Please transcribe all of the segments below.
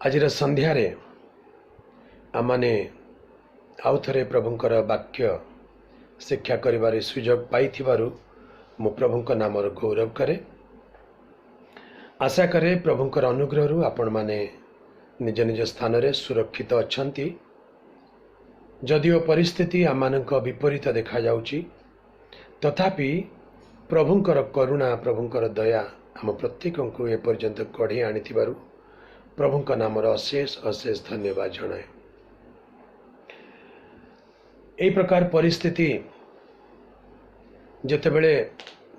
आज संध्यारे आमने आउ थे प्रभुंकर वाक्य शिक्षा करिबार सुयोग पाइथिबारु मु प्रभुंक नाम गौरव करे। आशा करे प्रभुंकर अनुग्रह आपण माने निज निज स्थान रे सुरक्षित अछंती। जदिओ परिस्थिति आमानक विपरीत देखा जाउची, तथापि प्रभुंकर करुणा प्रभुंकर दया आम प्रत्येक को ए पर्यंत कढ़ी आनिथिबारु प्रभुंक नाम अशेष अशेष धन्यवाद जनाए। यही प्रकार परिस्थिति जेतेबेले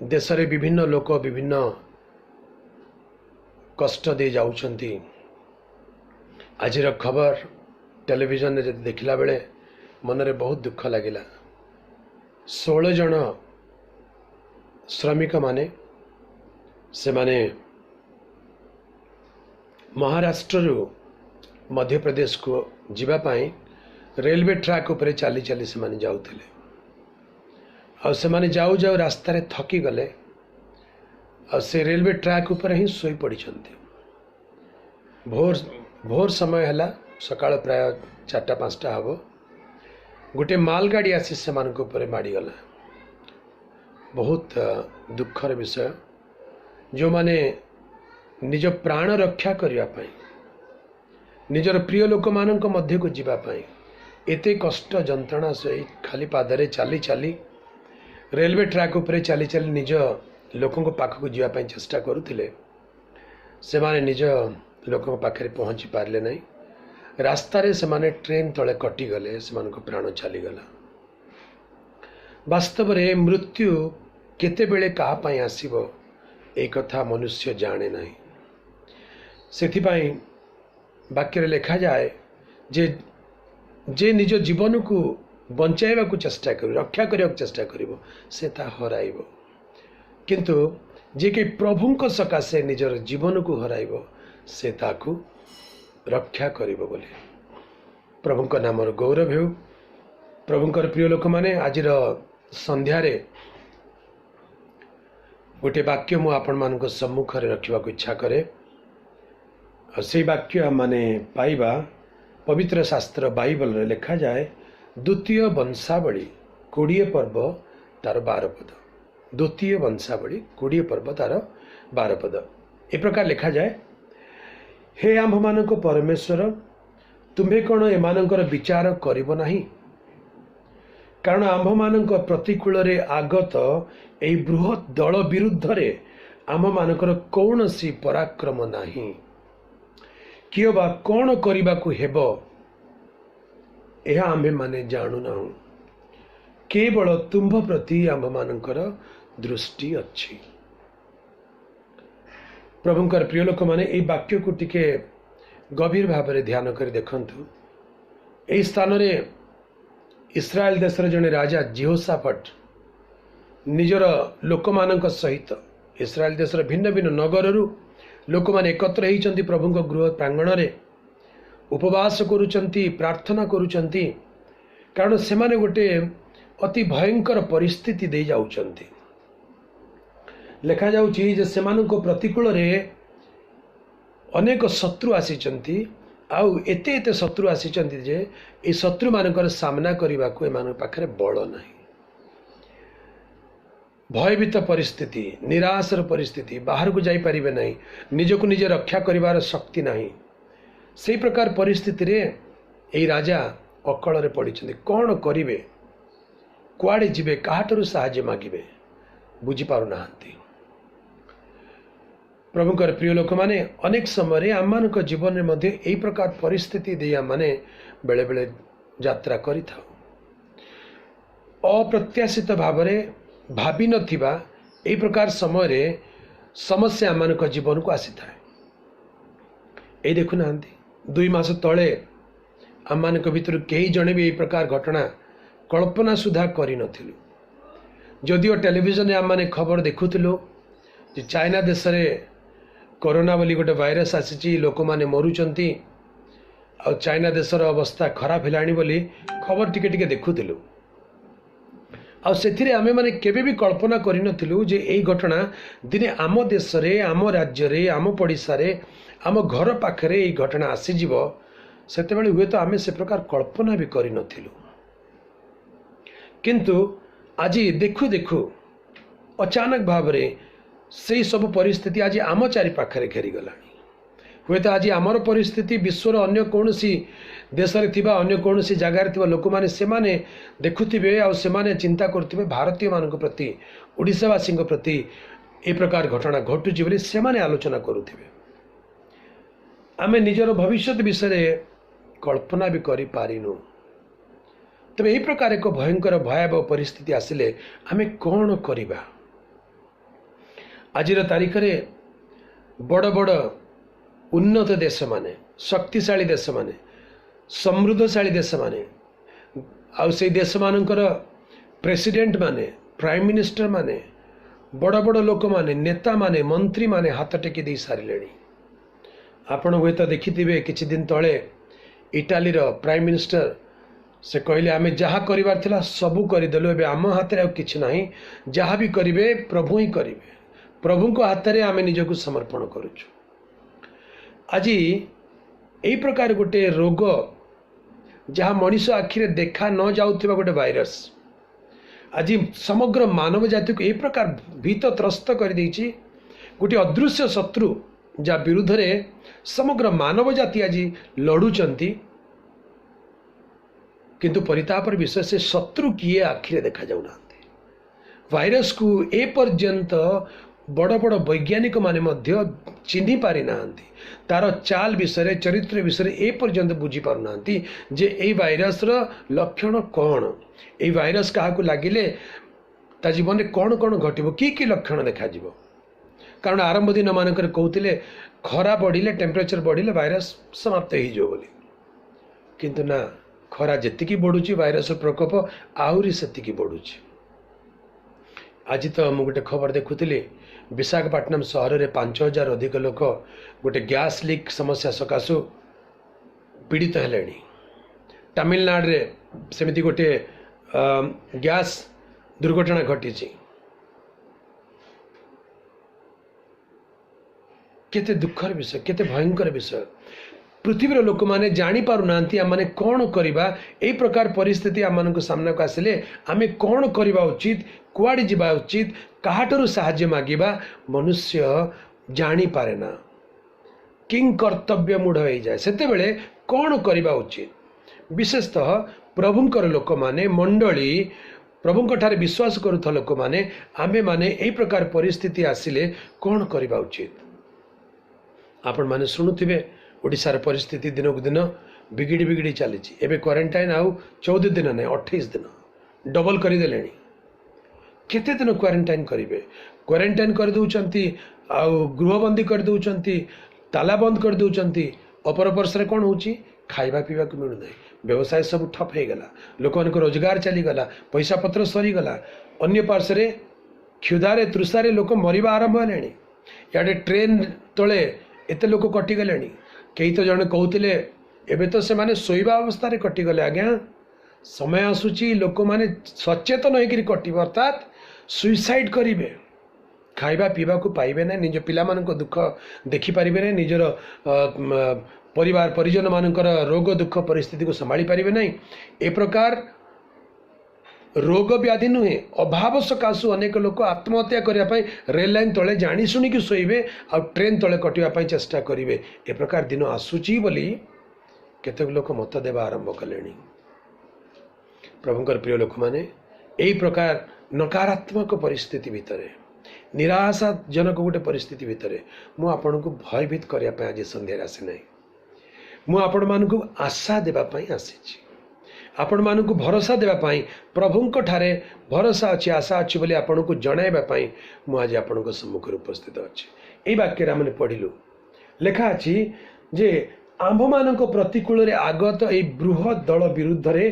देश रे विभिन्न लोक विभिन्न कष्ट दे जाउछंती। आजिर खबर टेलीविजन रे देखला बेले मनरे बहुत दुख लागिला। 16 जन श्रमिक माने से माने महाराष्ट्र मध्य प्रदेश को जीवा पाई रेलवे ट्रैक उपरे चली चली से माने जाउथिले। आ से माने जाऊ जाऊ रास्ता रे थकी गले आ से रेलवे ट्रैक ऊपर ही सोई पड़ी छंती। भोर समय हला, सकाळ प्राय 4-5टा हबो। गोटे मालगाड़ी आसी से मानक ऊपर माड़ी गला। बहुत दुखर विषय। जो माने निज प्राण रक्षा करिया पाई, निजर प्रिय लोक मानक मध्य को जीवा पाई एते कष्ट जंत्रणा सही खाली पादरे चली चली रेलवे ट्रैक उपरे चली चली निज लोकों को पाख को जीवा पाई चेष्टा करुथिले। से माने निज लोकों पाखे पहुंची पारले नहीं। रास्ता रे से माने ट्रेन तले कटि गले, से मानको प्राण चली गला। वास्तव रे मृत्यु केते बेले कहा पाई आसीबो ए कथा मनुष्य जाने नहीं। सेथिपाई वाक्य लिखा जाए जे निज जीवन को बंचाइबा को चेष्टा कर रक्षा करने चेष्टा करिवो से ता हराइबो, किंतु जे कि प्रभुंक सकाशे निजर जीवन को हराइबो से ताकू रक्षा करिवो बोले। प्रभुंक नाम गौरव हो। प्रभुंकर प्रिय लोक माने आजिर संध्यारे गोटे वाक्य मु आपण मानक सम्मुख रे रखिबा को इच्छा करे। से वाक्य माने पाइबा पवित्र शास्त्र बाइबल रे लिखा जाए द्वितीय वंशावली 20 पर्व तार 12 पद। द्वितीय वंशावली 20 पर्व तार 12 पद ए प्रकार लिखा जाए, हे आम्भ मानक परमेश्वर, तुम्हें कौन एमानकर विचार करिब नाही? कारण आम्भ मानक प्रतिकूल रे आगत एई बृहत दल विरुद्ध रे आम मानकर कौनसी पराक्रम नाही। कियो बा कौन करिबा को हेबो एहा आम्भे माने जानु नाहु। केवल तुम्भ प्रति आम्भ मानकर दृष्टि अच्छी। प्रभुंकर प्रिय लोक माने एई वाक्य को टिके गभीर भाव में ध्यान कर देखंतु। एई स्थान रे इस्राएल देशर जने राजा जेहोशाफाट निजर लोक मानक सहित इस्राएल देशर भिन्न भिन्न नगररू लोक माने एकत्र होइचंती। प्रभुंक गृह प्रांगण रे उपवास करुचंती, प्रार्थना करुचंती, कारण से माने गोटे अति भयंकर परिस्थिति दे जाउचंती। लिखा जाउची जे सेमानको प्रतिकूल रे अनेक शत्रु आसीचंती। आउ एते एते शत्रु आसीचंती जे ए शत्रु मानकर सामना करबा को एमान पाखरे बळ नाही। भयभीत परिस्थिति, निराशर परिस्थिति, बाहर को जाई परिबे नहीं, निज को निजे रक्षा करिवार शक्ति नहीं। से प्रकार परिस्थिति रे एई राजा अकल रे पड़िछन्ती। कौन करिवे, कुआडे जिबे, काहाटरू सहाय्य मागिबे बुझी पारु नाहंती। प्रभुंकर प्रिय लोक माने अनेक समय आम मानक जीवन में मध्य एई प्रकार परिस्थिति दे आम माने बेले बेले यात्रा करि थाउ। अप्रत्याशित भाव में भावी नथिबा एई प्रकार समय रे समस्या आम मानक जीवन को आसी थाए। ए देखु नाहंती 2 मास तले आम मानक भितर कई जणे भी एई प्रकार घटना कल्पना सुधा करि नथिलु। जदिओ टेलीविजन आम माने खबर देखुथिलु जे चाइना देश रे कोरोना बोली गोटे भाइरस आसी, लोक माने मरुचंती, आ चाइना देशर अवस्था खराब हेलाणी बोली खबर टिके टिके देखुथिलु। ଆଉ ସେଥିରେ ଆମେମାନେ କେବେ ବି କଳ୍ପନା କରିନଥିଲୁ ଯେ ଏଇ ଘଟଣା ଦିନେ ଆମ ଦେଶରେ, ଆମ ରାଜ୍ୟରେ, ଆମ ପଡ଼ିଶାରେ, ଆମ ଘର ପାଖରେ ଏଇ ଘଟଣା ଆସିଯିବ। ସେତେବେଳେ ହୁଏତ ଆମେ ସେ ପ୍ରକାର କଳ୍ପନା ବି କରିନଥିଲୁ। କିନ୍ତୁ ଆଜି ଦେଖୁ ଦେଖୁ ଅଚାନକ ଭାବରେ ସେଇ ସବୁ ପରିସ୍ଥିତି ଆଜି ଆମ ଚାରିପାଖରେ ଘେରିଗଲାଣି। ହୁଏତ ଆଜି ଆମର ପରିସ୍ଥିତି ବିଶ୍ୱର ଅନ୍ୟ କୌଣସି ଦେଶରେ ଥିବା, ଅନ୍ୟ କୌଣସି ଜାଗାରେ ଥିବା ଲୋକମାନେ ସେମାନେ ଦେଖୁଥିବେ ଆଉ ସେମାନେ ଚିନ୍ତା କରୁଥିବେ ଭାରତୀୟମାନଙ୍କ ପ୍ରତି, ଓଡ଼ିଶାବାସୀଙ୍କ ପ୍ରତି ଏ ପ୍ରକାର ଘଟଣା ଘଟୁଛି ବୋଲି ସେମାନେ ଆଲୋଚନା କରୁଥିବେ। ଆମେ ନିଜର ଭବିଷ୍ୟତ ବିଷୟରେ କଳ୍ପନା ବି କରିପାରିନୁ। ତେବେ ଏହି ପ୍ରକାର ଏକ ଭୟଙ୍କର ଭୟାବହ ପରିସ୍ଥିତି ଆସିଲେ ଆମେ କ'ଣ କରିବା? ଆଜିର ତାରିଖରେ ବଡ଼ ବଡ଼ ଉନ୍ନତ ଦେଶମାନେ, ଶକ୍ତିଶାଳୀ ଦେଶମାନେ, ସମୃଦ୍ଧଶାଳୀ ଦେଶମାନେ ଆଉ ସେଇ ଦେଶମାନଙ୍କର ପ୍ରେସିଡେଣ୍ଟ ମାନେ, ପ୍ରାଇମ୍ ମିନିଷ୍ଟର ମାନେ, ବଡ଼ ବଡ଼ ଲୋକମାନେ, ନେତାମାନେ, ମନ୍ତ୍ରୀମାନେ ହାତ ଟେକି ଦେଇ ସାରିଲେଣି। ଆପଣ ହୁଏତ ଦେଖିଥିବେ କିଛି ଦିନ ତଳେ ଇଟାଲୀର ପ୍ରାଇମ୍ ମିନିଷ୍ଟର ସେ କହିଲେ ଆମେ ଯାହା କରିବାର ଥିଲା ସବୁ କରିଦେଲୁ, ଏବେ ଆମ ହାତରେ ଆଉ କିଛି ନାହିଁ, ଯାହା ବି କରିବେ ପ୍ରଭୁ ହିଁ କରିବେ, ପ୍ରଭୁଙ୍କ ହାତରେ ଆମେ ନିଜକୁ ସମର୍ପଣ କରୁଛୁ। ଆଜି ଏହି ପ୍ରକାର ଗୋଟେ ରୋଗ, ଯାହା ମଣିଷ ଆଖିରେ ଦେଖା ନ ଯାଉଥିବା ଗୋଟେ ଭାଇରସ, ଆଜି ସମଗ୍ର ମାନବ ଜାତିକୁ ଏହି ପ୍ରକାର ଭୀତତ୍ରସ୍ତ କରିଦେଇଛି। ଗୋଟିଏ ଅଦୃଶ୍ୟ ଶତ୍ରୁ ଯାହା ବିରୁଦ୍ଧରେ ସମଗ୍ର ମାନବ ଜାତି ଆଜି ଲଢ଼ୁଛନ୍ତି। କିନ୍ତୁ ପରିତାପର ବିଷୟ, ସେ ଶତ୍ରୁ କିଏ ଆଖିରେ ଦେଖାଯାଉନାହାନ୍ତି। ଭାଇରସକୁ ଏପର୍ଯ୍ୟନ୍ତ ବଡ଼ ବଡ଼ ବୈଜ୍ଞାନିକ ମାନେ ମଧ୍ୟ ଚିହ୍ନି ପାରିନାହାନ୍ତି। ତାର ଚାଲ ବିଷୟରେ, ଚରିତ୍ର ବିଷୟରେ ଏପର୍ଯ୍ୟନ୍ତ ବୁଝିପାରୁନାହାନ୍ତି ଯେ ଏଇ ଭାଇରସର ଲକ୍ଷଣ କ'ଣ, ଏଇ ଭାଇରସ କାହାକୁ ଲାଗିଲେ ତା ଜୀବନରେ କ'ଣ କ'ଣ ଘଟିବ, କି କି ଲକ୍ଷଣ ଦେଖାଯିବ। କାରଣ ଆରମ୍ଭ ଦିନମାନଙ୍କରେ କହୁଥିଲେ ଖରା ବଢ଼ିଲେ, ଟେମ୍ପରେଚର ବଢ଼ିଲେ ଭାଇରସ ସମାପ୍ତ ହେଇଯିବ ବୋଲି। କିନ୍ତୁ ନା, ଖରା ଯେତିକି ବଢ଼ୁଛି ଭାଇରସର ପ୍ରକୋପ ଆହୁରି ସେତିକି ବଢ଼ୁଛି। ଆଜି ତ ମୁଁ ଗୋଟେ ଖବର ଦେଖୁଥିଲି, ବିଶାଖାପାଟନମ ସହରରେ 5,000 ଅଧିକ ଲୋକ ଗୋଟେ ଗ୍ୟାସ୍ ଲିକ୍ ସମସ୍ୟା ସକାଶୁ ପୀଡ଼ିତ ହେଲେଣି। ତାମିଲନାଡୁରେ ସେମିତି ଗୋଟିଏ ଗ୍ୟାସ୍ ଦୁର୍ଘଟଣା ଘଟିଛି। କେତେ ଦୁଃଖର ବିଷୟ, କେତେ ଭୟଙ୍କର ବିଷୟ। ପୃଥିବୀର ଲୋକମାନେ ଜାଣିପାରୁନାହାନ୍ତି ଆମମାନେ କ'ଣ କରିବା। ଏହି ପ୍ରକାର ପରିସ୍ଥିତି ଆମମାନଙ୍କ ସାମ୍ନାକୁ ଆସିଲେ ଆମେ କ'ଣ କରିବା ଉଚିତ, କୁଆଡ଼େ ଯିବା ଉଚିତ, କାହାଠାରୁ ସାହାଯ୍ୟ ମାଗିବା, ମନୁଷ୍ୟ ଜାଣିପାରେ ନା, କିଂ କର୍ତ୍ତବ୍ୟ ମୂଢ଼ ହେଇଯାଏ। ସେତେବେଳେ କ'ଣ କରିବା ଉଚିତ? ବିଶେଷତଃ ପ୍ରଭୁଙ୍କର ଲୋକମାନେ, ମଣ୍ଡଳୀ, ପ୍ରଭୁଙ୍କଠାରେ ବିଶ୍ୱାସ କରୁଥିବା ଲୋକମାନେ, ଆମେମାନେ ଏହି ପ୍ରକାର ପରିସ୍ଥିତି ଆସିଲେ କ'ଣ କରିବା ଉଚିତ? ଆପଣମାନେ ଶୁଣୁଥିବେ ଓଡ଼ିଶାର ପରିସ୍ଥିତି ଦିନକୁ ଦିନ ବିଗିଡ଼ି ଚାଲିଛି। ଏବେ କ୍ୱାରେଣ୍ଟାଇନ୍ ଆଉ 14 ଦିନ ନାହିଁ, 28 ଦିନ ଡବଲ କରିଦେଲେଣି। କେତେ ଦିନ କ୍ୱାରେଣ୍ଟାଇନ୍ କରିବେ? କ୍ୱାରେଣ୍ଟାଇନ୍ କରିଦେଉଛନ୍ତି, ଆଉ ଗୃହବନ୍ଦୀ କରିଦେଉଛନ୍ତି, ତାଲା ବନ୍ଦ କରିଦେଉଛନ୍ତି। ଅପରପର୍ଶରେ କ'ଣ ହେଉଛି? ଖାଇବା ପିଇବାକୁ ମିଳୁନାହିଁ, ବ୍ୟବସାୟ ସବୁ ଠପ୍ ହେଇଗଲା, ଲୋକମାନଙ୍କ ରୋଜଗାର ଚାଲିଗଲା, ପଇସା ପତ୍ର ସରିଗଲା। ଅନ୍ୟ ପାର୍ଶ୍ୱରେ କ୍ଷୁଧାରେ ତୃଷାରେ ଲୋକ ମରିବା ଆରମ୍ଭ ହେଲେଣି। ଇଆଡ଼େ ଟ୍ରେନ୍ ତଳେ ଏତେ ଲୋକ କଟିଗଲେଣି। କେହି ତ ଜଣେ କହୁଥିଲେ ଏବେ ତ ସେମାନେ ଶୋଇବା ଅବସ୍ଥାରେ କଟିଗଲେ। ଆଜ୍ଞା, ସମୟ ଆସୁଛି ଲୋକମାନେ ସଚେତନ ହେଇକରି କଟିବେ, ଅର୍ଥାତ୍ ସୁଇସାଇଡ୍ କରିବେ। ଖାଇବା ପିଇବାକୁ ପାଇବେ ନାହିଁ, ନିଜ ପିଲାମାନଙ୍କ ଦୁଃଖ ଦେଖିପାରିବେ ନାହିଁ, ନିଜର ପରିବାର ପରିଜନମାନଙ୍କର ରୋଗ ଦୁଃଖ ପରିସ୍ଥିତିକୁ ସମ୍ଭାଳି ପାରିବେ ନାହିଁ। ଏ ପ୍ରକାର ରୋଗ ବ୍ୟାଧି ନୁହେଁ, ଅଭାବ ସକାଶୁ ଅନେକ ଲୋକ ଆତ୍ମହତ୍ୟା କରିବା ପାଇଁ ରେଲ ଲାଇନ୍ ତଳେ ଜାଣି ଶୁଣିକି ଶୋଇବେ ଆଉ ଟ୍ରେନ୍ ତଳେ କଟିବା ପାଇଁ ଚେଷ୍ଟା କରିବେ। ଏ ପ୍ରକାର ଦିନ ଆସୁଛି ବୋଲି କେତେକ ଲୋକ ମତ ଦେବା ଆରମ୍ଭ କଲେଣି। ପ୍ରଭୁଙ୍କର ପ୍ରିୟ ଲୋକମାନେ, ଏହି ପ୍ରକାର ନକାରାତ୍ମକ ପରିସ୍ଥିତି ଭିତରେ, ନିରାଶାଜନକ ଗୋଟେ ପରିସ୍ଥିତି ଭିତରେ ମୁଁ ଆପଣଙ୍କୁ ଭୟଭୀତ କରିବା ପାଇଁ ଆଜି ସନ୍ଧ୍ୟାରେ ଆସିନାହିଁ। ମୁଁ ଆପଣମାନଙ୍କୁ ଆଶା ଦେବା ପାଇଁ ଆସିଛି। ଆପଣମାନଙ୍କୁ ଭରସା ଦେବା ପାଇଁ, ପ୍ରଭୁଙ୍କ ଠାରେ ଭରସା ଅଛି, ଆଶା ଅଛି ବୋଲି ଆପଣଙ୍କୁ ଜଣାଇବା ପାଇଁ ମୁଁ ଆଜି ଆପଣଙ୍କ ସମ୍ମୁଖରେ ଉପସ୍ଥିତ ଅଛି। ଏହି ବାକ୍ୟରେ ଆମେ ପଢ଼ିଲୁ, ଲେଖା ଅଛି ଯେ ଆମ୍ଭମାନଙ୍କ ପ୍ରତିକୂଳରେ ଆଗତ ଏହି ବୃହତ୍ ଦଳ ବିରୁଦ୍ଧରେ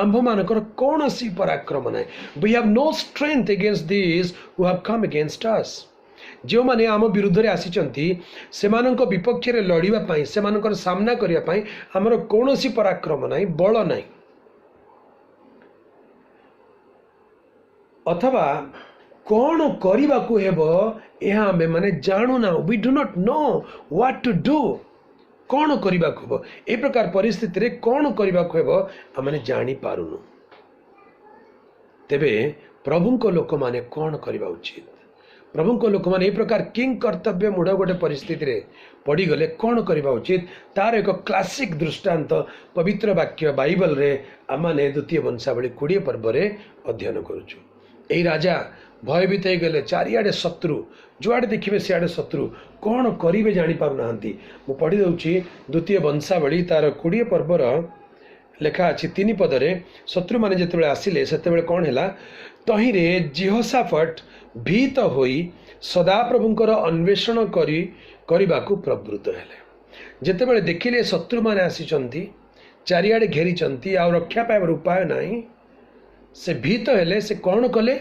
ଆମ୍ଭମାନଙ୍କର କୌଣସି ପରାକ୍ରମ ନାହିଁ। We have no strength against these who have come against us. ଯେଉଁମାନେ ଆମ ବିରୁଦ୍ଧରେ ଆସିଛନ୍ତି ସେମାନଙ୍କ ବିପକ୍ଷରେ ଲଢ଼ିବା ପାଇଁ, ସେମାନଙ୍କର ସାମ୍ନା କରିବା ପାଇଁ ଆମର କୌଣସି ପରାକ୍ରମ ନାହିଁ, ବଳ ନାହିଁ। अथवा कौन करने को हेबो यह आमे माने जानू ना, we do not know what to do. कौन करने को हेबो ए प्रकार परिस्थिति रे कौन करने को हेबो आमे जानी पारुनु। तेबे प्रभु को लोक माने कौन करवा उचित? प्रभु को लोक माने ए प्रकार किंग कर्तव्य मूढ़ गोटे परिस्थिति रे पड़ी गले कौन करवा उचित तार एक क्लासिक दृष्टांत पवित्र वाक्य बाइबल रे आमाने द्वितीय वंशावली 20 पर्व रे अध्ययन करूछु। एई राजा भयभीत हो गले, चारिआडे शत्रु, जुआड़े देखिए सियाड़े शत्रु, कौन करिवे जानी पारु नाहंती। मु पढ़ी दउछि द्वितीय वंशावली तार 20 पर्वर लेखा अछि 3 पदरे, शत्रु माने जेतेबेले आसिले सेतेबेले कौन हैला, तहिरे जेहोशाफट भीत होई सदाप्रभुंकर अन्वेषण करबाकू प्रवृत्त हेले। जेतेबेले देखिले शत्रु माने आसिचंती, चारिआडे घेरिचंती, आ रक्षा पाइबार उपाय नाही, से भीत हेले। से कौन कले?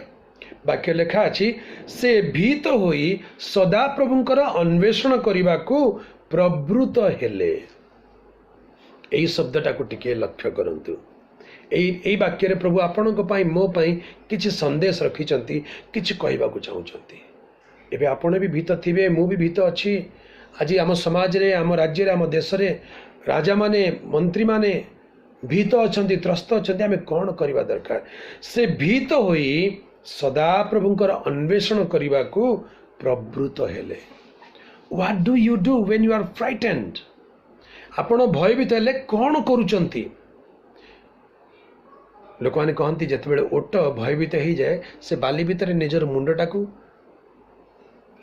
वाक्य लेखा अछि से भीत होई सदाप्रभुंकर अन्वेषण करबाकू प्रवृत्त हेले। एई शब्दटा को टिके लक्ष्य करंतु। एई वाक्य रे प्रभु आपणक पई मो पई किछि संदेश रखिचंती, किछि कहबाकू चाहुचंती। एबे आपण भी भीत थिबे, मु भी भीत अछि। आज आम समाज रे, आम राज्य रे, आम देश रे राजा माने, मंत्री माने भीत अछंती, त्रस्त अछंती। आमे कोन करबा दरकार? से भीत होई सदा प्रभुंकर अन्वेषण करबाकू प्रवृत्त हेले। What do you do when you are frightened? आपण भयभीत हेले कौन करूचंती? लोक माने कहंती जेतेबेले ओट भयभीत हो जाए से बाली भितर निजर मुंडटा को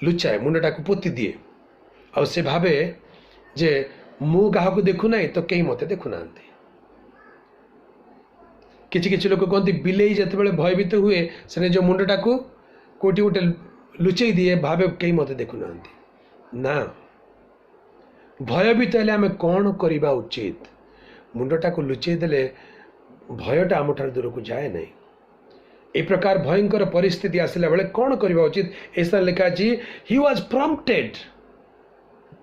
लुचाए, मुंडटा को पोती दिए, और से भावे जे मु काहा को देखु नाही तो केही मते देखु नांती। किछि किछि लोक कहंती बिलेई जेतेबेले भयभीत हुए से निज मुंडटा को कोटी गोटे लुचेई दिए, भावे केही मते देखु नांती। ना, भयभीत हेले आमे कौन करबा उचित? मुंडटा को लुचेई देले भयटा आमठार दूर को जाए नहीं। ए प्रकार भयंकर परिस्थिति आसिला बेले कौन करबा उचित? ऐसा लिखा अछि ही वाज प्रॉम्प्टेड,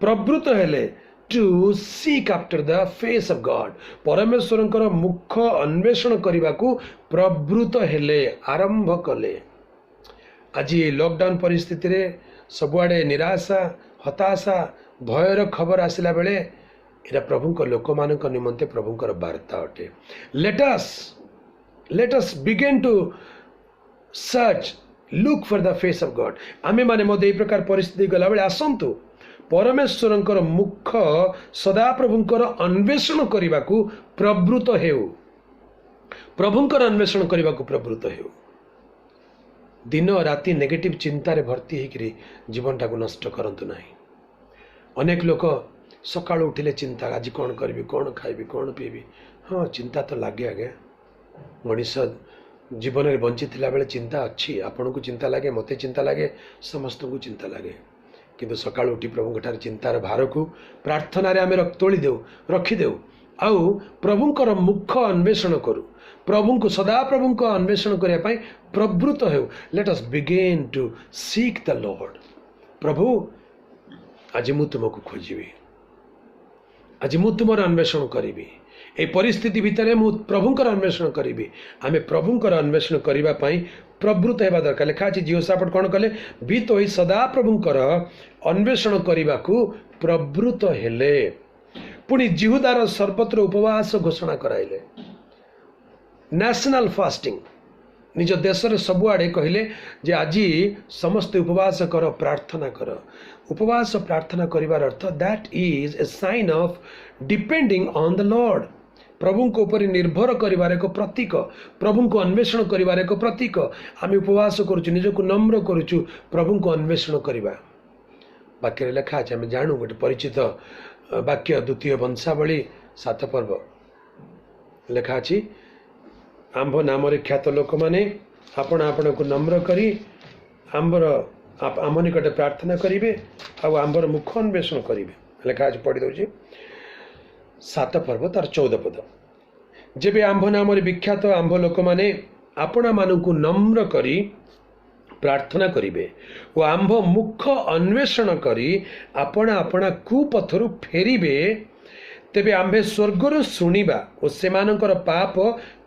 प्रवृत्त हेले to seek after the face of God. परमेश्वरंकर मुख अन्वेषण करबाकू प्रवृत्त हेले, आरंभ कले। आज लॉकडाउन परिस्थिति रे सबुआडे निराशा, हताशा, भयर खबर आसिला बेले एरा प्रभुंकर लोक मानक निमंते प्रभुंकर वार्ता अटे। Let us begin to search, look for the face of God. आमे माने मधे ए प्रकार परिस्थिति गला बेले आसंतु परमेश्वरंकर मुख सदा प्रभुंकर अन्वेषण करबाकू प्रवृत्त हेउ, प्रभुंकर अन्वेषण करबाकू प्रवृत्त हेउ। दिन राति नेगेटिव चिंतारे भर्ती होकर जीवनटा को नष्ट करंतु नाही। अनेक लोक सकाळ उठिले चिंता, आज कौन करी, कौन खाइबी, कौन पीबी। हाँ, चिंता तो लगे आगे। मनीष जीवन में बंची थिला बेले चिंता अच्छी। आपन को चिंता लगे, मते चिंता लगे, समस्त को चिंता लगे। किंतु सकाळ उठी प्रभु ठार चिंतार भार को प्रार्थना रे आमे तोली देउ, रखी देउ, आउ प्रभुंकर मुख अन्वेषण करू, प्रभु को सदा प्रभु को अन्वेषण करने पाई प्रवृत्त हो। Let us begin to seek the Lord. प्रभु आज मु तुमको खोजिबी, आज मु तुमर अन्वेषण करी। ए परिस्थिति भितर मु प्रभुंकर अन्वेषण करी। आमे प्रभुंकर अन्वेषण करबा पई प्रवृत्त हेबा दरकार। लिखा अछि जेहोशाफट कौन कले? भीत होई सदा प्रभुंकर अन्वेषण करबाकू प्रवृत्त हेले। पुणी जिहुदार सर्वत्र उपवास घोषणा कराइले, नेशनल फास्टिंग। निज देश रे सबुआडे कहले जे आज समस्त उपवास कर, प्रार्थना कर। उपवास प्रार्थना करिवार अर्थ that is a sign of depending on the Lord. प्रभु को ऊपर निर्भर करिवार एक प्रतीक, प्रभु को अन्वेषण करिवार एक प्रतीक। आम उपवास करुचु, निज को नम्र करुचु, प्रभु को अन्वेषण करिवा। वाक्य लेखा अछि, आम जानू गोटे परिचित वाक्य द्वितीय वंशावली 7 पर्व लेखा अछि, आंभ नाम ख्यात लोक मैंने आपण आपण को नम्र करी आंबर आम निकटे प्रार्थना करेंगे, आंबर मुख अन्वेषण करेंगे। लेखा आज पढ़ी दूसरी 7 पर्व तार 14 पद। जेबे आंभ नाम विख्यात आंभ लोक मैंने आपण मानू नम्र करी प्रार्थना करेंगे और आंभ मुख अन्वेषण करी आपण आपण कुपथरु फेरिबे, तेबे आंभे स्वर्गर शुणिबा और सेमानकर पाप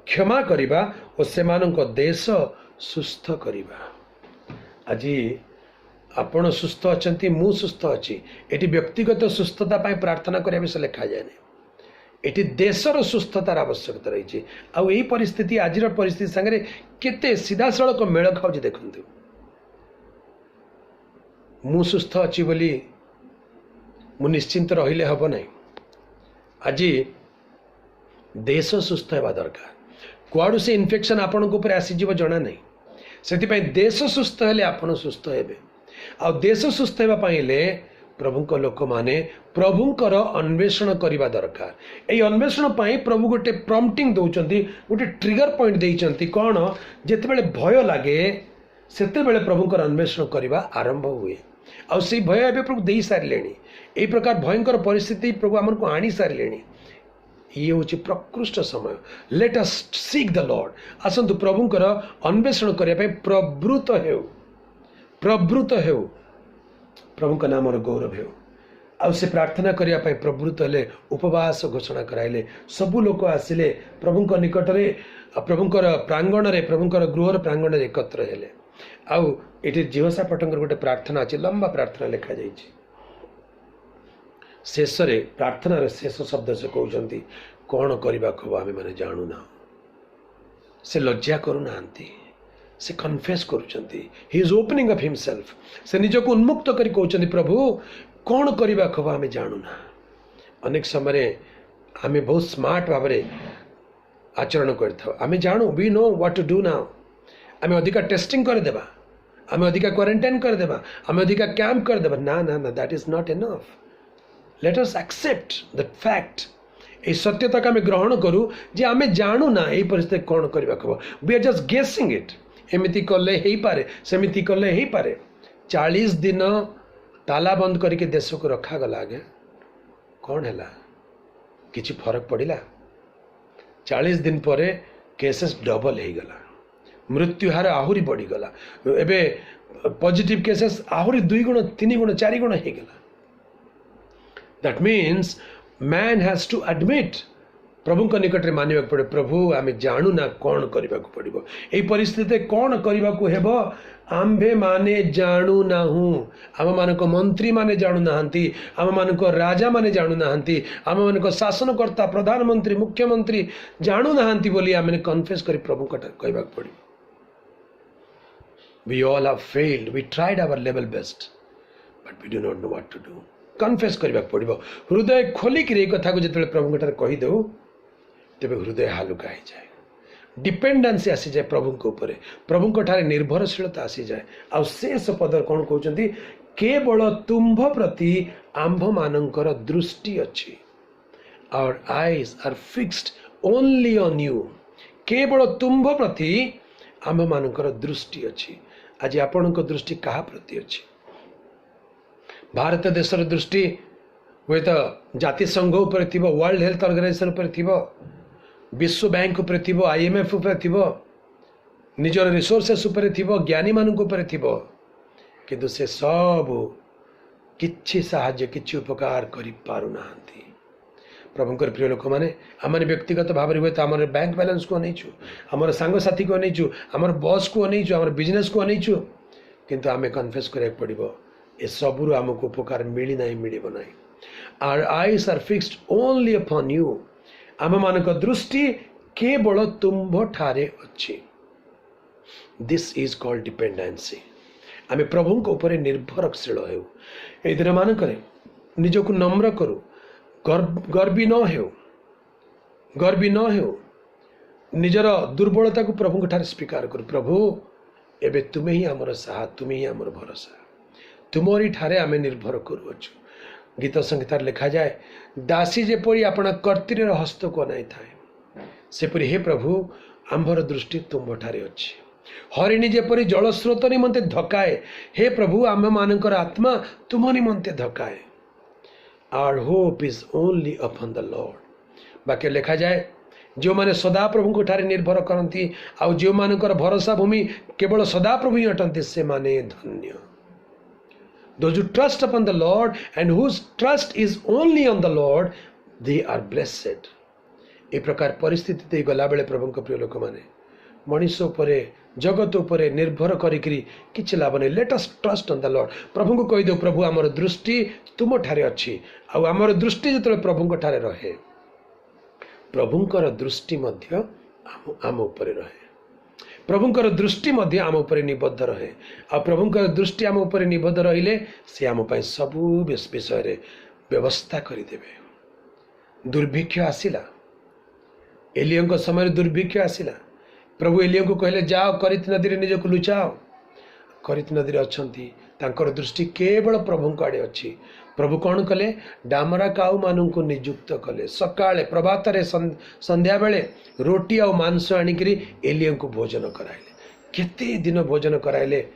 क्षमा करिबा और सेमानक देश ସୁସ୍ଥ କରିବା। ଆଜି ଆପଣ ସୁସ୍ଥ ଅଛନ୍ତି, ମୁଁ ସୁସ୍ଥ ଅଛି। ଏଠି ବ୍ୟକ୍ତିଗତ ସୁସ୍ଥତା ପାଇଁ ପ୍ରାର୍ଥନା କରିବା ବିଷୟ ଲେଖାଯାଏନି। ଏଠି ଦେଶର ସୁସ୍ଥତାର ଆବଶ୍ୟକତା ରହିଛି। ଆଉ ଏହି ପରିସ୍ଥିତି ଆଜିର ପରିସ୍ଥିତି ସାଙ୍ଗରେ କେତେ ସିଧାସଳଖ ମେଳ ଖାଉଛି ଦେଖନ୍ତୁ। ମୁଁ ସୁସ୍ଥ ଅଛି ବୋଲି ମୁଁ ନିଶ୍ଚିନ୍ତ ରହିଲେ ହେବ ନାହିଁ। ଆଜି ଦେଶ ସୁସ୍ଥ ହେବା ଦରକାର। କୁଆଡ଼ୁ ସେ ଇନଫେକ୍ସନ୍ ଆପଣଙ୍କ ଉପରେ ଆସିଯିବ ଜଣା ନାହିଁ। ସେଥିପାଇଁ ଦେଶ ସୁସ୍ଥ ହେଲେ ଆପଣ ସୁସ୍ଥ ହେବେ। ଆଉ ଦେଶ ସୁସ୍ଥ ହେବା ପାଇଁ ହେଲେ ପ୍ରଭୁଙ୍କ ଲୋକମାନେ ପ୍ରଭୁଙ୍କର ଅନ୍ୱେଷଣ କରିବା ଦରକାର। ଏହି ଅନ୍ୱେଷଣ ପାଇଁ ପ୍ରଭୁ ଗୋଟେ ପ୍ରମ୍ପଟିଂ ଦେଉଛନ୍ତି, ଗୋଟେ ଟ୍ରିଗର ପଏଣ୍ଟ ଦେଇଛନ୍ତି। କ'ଣ? ଯେତେବେଳେ ଭୟ ଲାଗେ ସେତେବେଳେ ପ୍ରଭୁଙ୍କର ଅନ୍ୱେଷଣ କରିବା ଆରମ୍ଭ ହୁଏ। ଆଉ ସେଇ ଭୟ ଏବେ ପ୍ରଭୁ ଦେଇ ସାରିଲେଣି। ଏହି ପ୍ରକାର ଭୟଙ୍କର ପରିସ୍ଥିତି ପ୍ରଭୁ ଆମକୁ ଆଣି ସାରିଲେଣି। ଇଏ ହେଉଛି ପ୍ରକୃଷ୍ଟ ସମୟ। ଲେଟ୍ ଅସ୍ ସିକ୍ ଦ ଲର୍ଡ। ଆସନ୍ତୁ ପ୍ରଭୁଙ୍କର ଅନ୍ୱେଷଣ କରିବା ପାଇଁ ପ୍ରବୃତ୍ତ ହେଉ। ପ୍ରଭୁଙ୍କ ନାମର ଗୌରବ ହେଉ। ଆଉ ସେ ପ୍ରାର୍ଥନା କରିବା ପାଇଁ ପ୍ରବୃତ୍ତ ହେଲେ, ଉପବାସ ଘୋଷଣା କରାଇଲେ, ସବୁ ଲୋକ ଆସିଲେ ପ୍ରଭୁଙ୍କ ନିକଟରେ, ପ୍ରଭୁଙ୍କର ପ୍ରାଙ୍ଗଣରେ, ପ୍ରଭୁଙ୍କର ଗୃହର ପ୍ରାଙ୍ଗଣରେ ଏକତ୍ର ହେଲେ। ଆଉ ଏଠି ଜିହୋଶାଫାଟଙ୍କର ଗୋଟେ ପ୍ରାର୍ଥନା ଅଛି, ଲମ୍ବା ପ୍ରାର୍ଥନା ଲେଖାଯାଇଛି। ଶେଷରେ ପ୍ରାର୍ଥନାର ଶେଷ ଶବ୍ଦ ସେ କହୁଛନ୍ତି, କ'ଣ କରିବାକୁ ହେବ ଆମେମାନେ ଜାଣୁନାହୁଁ। ସେ ଲଜ୍ଜା କରୁନାହାନ୍ତି, ସେ କନଫେସ୍ କରୁଛନ୍ତି। He is opening of himself. ସେ ନିଜକୁ ଉନ୍ମୁକ୍ତ କରି କହୁଛନ୍ତି, ପ୍ରଭୁ କ'ଣ କରିବାକୁ ହେବ ଆମେ ଜାଣୁନା। ଅନେକ ସମୟରେ ଆମେ ବହୁତ ସ୍ମାର୍ଟ ଭାବରେ ଆଚରଣ କରିଥାଉ। ଆମେ ଜାଣୁ, we know what to do now. ଆମେ ଅଧିକା ଟେଷ୍ଟିଂ କରିଦେବା, ଆମେ ଅଧିକା କ୍ୱାରେଣ୍ଟାଇନ୍ କରିଦେବା, ଆମେ ଅଧିକା କ୍ୟାମ୍ପ କରିଦେବା। ନା ନା ନା, that is not enough. Let us accept the fact. এই ସତ୍ୟତାକୁ ଆମେ ଗ୍ରହଣ କରୁ ଯେ ଆମେ ଜାଣୁନା ଏହି ପରିସ୍ଥିତି କ'ଣ କରିବାକୁ ହେବ। We are just guessing it. ଏମିତି କଲେ ହେଇପାରେ, ସେମିତି କଲେ ହେଇପାରେ। 40 ଦିନ ତାଲା ବନ୍ଦ କରିକି ଦେଶକୁ ରଖାଗଲା। ଆଜ୍ଞା କ'ଣ ହେଲା? କିଛି ଫରକ ପଡ଼ିଲା? 40 ଦିନ ପରେ କେସେସ୍ ଡବଲ ହେଇଗଲା, ମୃତ୍ୟୁହାର ଆହୁରି ବଢ଼ିଗଲା। ଏବେ ପଜିଟିଭ କେସେସ୍ ଆହୁରି 2 ଗୁଣ, 3 ଗୁଣ, 4 ଗୁଣ ହେଇଗଲା। That means man has to admit. ପ୍ରଭୁଙ୍କ ନିକଟରେ ମାନିବାକୁ ପଡ଼ିବ, ପ୍ରଭୁ ଆମେ ଜାଣୁନା କ'ଣ କରିବାକୁ ପଡ଼ିବ। ଏହି ପରିସ୍ଥିତିରେ କ'ଣ କରିବାକୁ ହେବ ଆମ୍ଭେମାନେ ଜାଣୁନାହୁଁ। ଆମମାନଙ୍କ ମନ୍ତ୍ରୀମାନେ ଜାଣୁନାହାନ୍ତି, ଆମମାନଙ୍କ ରାଜାମାନେ ଜାଣୁନାହାନ୍ତି, ଆମମାନଙ୍କ ଶାସନକର୍ତ୍ତା, ପ୍ରଧାନମନ୍ତ୍ରୀ, ମୁଖ୍ୟମନ୍ତ୍ରୀ ଜାଣୁନାହାନ୍ତି ବୋଲି ଆମେ କନଫେସ୍ କରି ପ୍ରଭୁଙ୍କଠାରେ କହିବାକୁ ପଡ଼ିବ। We all have failed. We tried our level best, but we do not know what to do. କନଫେସ୍ କରିବାକୁ ପଡ଼ିବ। ହୃଦୟ ଖୋଲିକିରି ଏହି କଥାକୁ ଯେତେବେଳେ ପ୍ରଭୁଙ୍କଠାରେ କହିଦେଉ, ତେବେ ହୃଦୟ ହାଲୁକା ହେଇଯାଏ। ଡିପେଣ୍ଡାନ୍ସି ଆସିଯାଏ ପ୍ରଭୁଙ୍କ ଉପରେ, ପ୍ରଭୁଙ୍କଠାରେ ନିର୍ଭରଶୀଳତା ଆସିଯାଏ। ଆଉ ଶେଷ ପଦରେ କ'ଣ କହୁଛନ୍ତି? କେବଳ ତୁମ୍ଭ ପ୍ରତି ଆମ୍ଭମାନଙ୍କର ଦୃଷ୍ଟି ଅଛି। Our eyes are fixed only on you. କେବଳ ତୁମ୍ଭ ପ୍ରତି ଆମ୍ଭମାନଙ୍କର ଦୃଷ୍ଟି ଅଛି। ଆଜି ଆପଣଙ୍କ ଦୃଷ୍ଟି କାହା ପ୍ରତି ଅଛି? ଭାରତ ଦେଶର ଦୃଷ୍ଟି ହୁଏତ ଜାତିସଂଘ ଉପରେ ଥିବ, ୱାର୍ଲଡ ହେଲ୍ଥ ଅର୍ଗାନାଇଜେସନ୍ ଉପରେ ଥିବ, ବିଶ୍ୱ ବ୍ୟାଙ୍କ ଉପରେ ଥିବ, IMF ଉପରେ ଥିବ, ନିଜର ରିସୋର୍ସେସ୍ ଉପରେ ଥିବ, ଜ୍ଞାନୀମାନଙ୍କ ଉପରେ ଥିବ। କିନ୍ତୁ ସେ ସବୁ କିଛି ସାହାଯ୍ୟ, କିଛି ଉପକାର କରିପାରୁନାହାନ୍ତି। ପ୍ରଭୁଙ୍କର ପ୍ରିୟ ଲୋକମାନେ, ଆମେ ବ୍ୟକ୍ତିଗତ ଭାବରେ ହୁଏତ ଆମର ବ୍ୟାଙ୍କ ବାଲାନ୍ସକୁ ଅନେଇଛୁ, ଆମର ସାଙ୍ଗସାଥିକୁ ଅନେଇଛୁ, ଆମର ବସ୍କୁ ଅନେଇଛୁ, ଆମର ବିଜନେସ୍କୁ ଅନେଇଛୁ, କିନ୍ତୁ ଆମେ କନଫେସ୍ କରିବାକୁ ପଡ଼ିବ ଏସବୁରୁ ଆମକୁ ଉପକାର ମିଳିନାହିଁ, ମିଳିବ ନାହିଁ। Our eyes are fixed only upon you. ଆମମାନଙ୍କ ଦୃଷ୍ଟି କେବଳ ତୁମ୍ଭଠାରେ ଅଛି। This is called dependency. ଆମେ ପ୍ରଭୁଙ୍କ ଉପରେ ନିର୍ଭରଶୀଳ ହେଉ। ଏହି ଦିନମାନଙ୍କରେ ନିଜକୁ ନମ୍ର କରୁ, ଗର୍ବୀ ନ ହେଉ, ନିଜର ଦୁର୍ବଳତାକୁ ପ୍ରଭୁଙ୍କଠାରେ ସ୍ୱୀକାର କରୁ। ପ୍ରଭୁ ଏବେ ତୁମେ ହିଁ ଆମର ସାହା, ତୁମେ ହିଁ ଆମର ଭରସା, ତୁମରି ଠାରେ ଆମେ ନିର୍ଭର କରୁଅଛୁ। ଗୀତ ସଂହିତାରେ ଲେଖାଯାଏ, ଦାସୀ ଯେପରି ଆପଣା କର୍ତ୍ତୀର ହସ୍ତକୁ ଅନାଇଥାଏ, ସେପରି ହେ ପ୍ରଭୁ ଆମ୍ଭର ଦୃଷ୍ଟି ତୁମ୍ଭଠାରେ ଅଛି। ହରିଣୀ ଯେପରି ଜଳସ୍ରୋତ ନିମନ୍ତେ ଧକାଏ, ହେ ପ୍ରଭୁ ଆମ୍ଭମାନଙ୍କର ଆତ୍ମା ତୁମ ନିମନ୍ତେ ଧକାଏ। Our hope is only upon the Lord. ବାକ୍ୟ ଲେଖାଯାଏ, ଯେଉଁମାନେ ସଦାପ୍ରଭୁଙ୍କ ଠାରେ ନିର୍ଭର କରନ୍ତି, ଆଉ ଯେଉଁମାନଙ୍କର ଭରସା ଭୂମି କେବଳ ସଦାପ୍ରଭୁ ହିଁ ଅଟନ୍ତି, ସେମାନେ ଧନ୍ୟ। Those who trust upon the Lord and whose trust is only on the Lord, they are blessed. ଏ ପ୍ରକାର ପରିସ୍ଥିତି ଦେଇ ଗଲାବେଳେ ପ୍ରଭୁଙ୍କ ପ୍ରିୟ ଲୋକମାନେ, ମଣିଷ ଉପରେ जगत उपरे निर्भर करिकरी किछि लाभ नहीं। Let us trust on the Lord. प्रभु को कहि दो, प्रभु आमर दृष्टि तुम ठारे अछि। आ आमर दृष्टि जतले प्रभु ठारे रहे, प्रभुंकर दृष्टि मध्य आम उपरे रहे, प्रभुंकर दृष्टि मध्य आम उपरे निबद्ध रहे। आ प्रभुंकर दृष्टि आम उपरे निबद्ध रहिले से आम पई सबु विषय रे व्यवस्था करिदेवे। दुर्भिक्ष आसिला, एलियंको समय दुर्भिक्ष आसिला। प्रभु एलिया को कहले जाओ करित नदी रे निजक लुचाओ। करित नदी रे अछंती, तांकर दृष्टि केवल प्रभु आड़े अच्छी। प्रभु कौन कले? डामरा काऊ मानू नियुक्त कले। सकाळे प्रभात रे संध्या बेले रोटी आ मांस आनिकरी एलिया को भोजन कराइले। केते दिन भोजन कराइले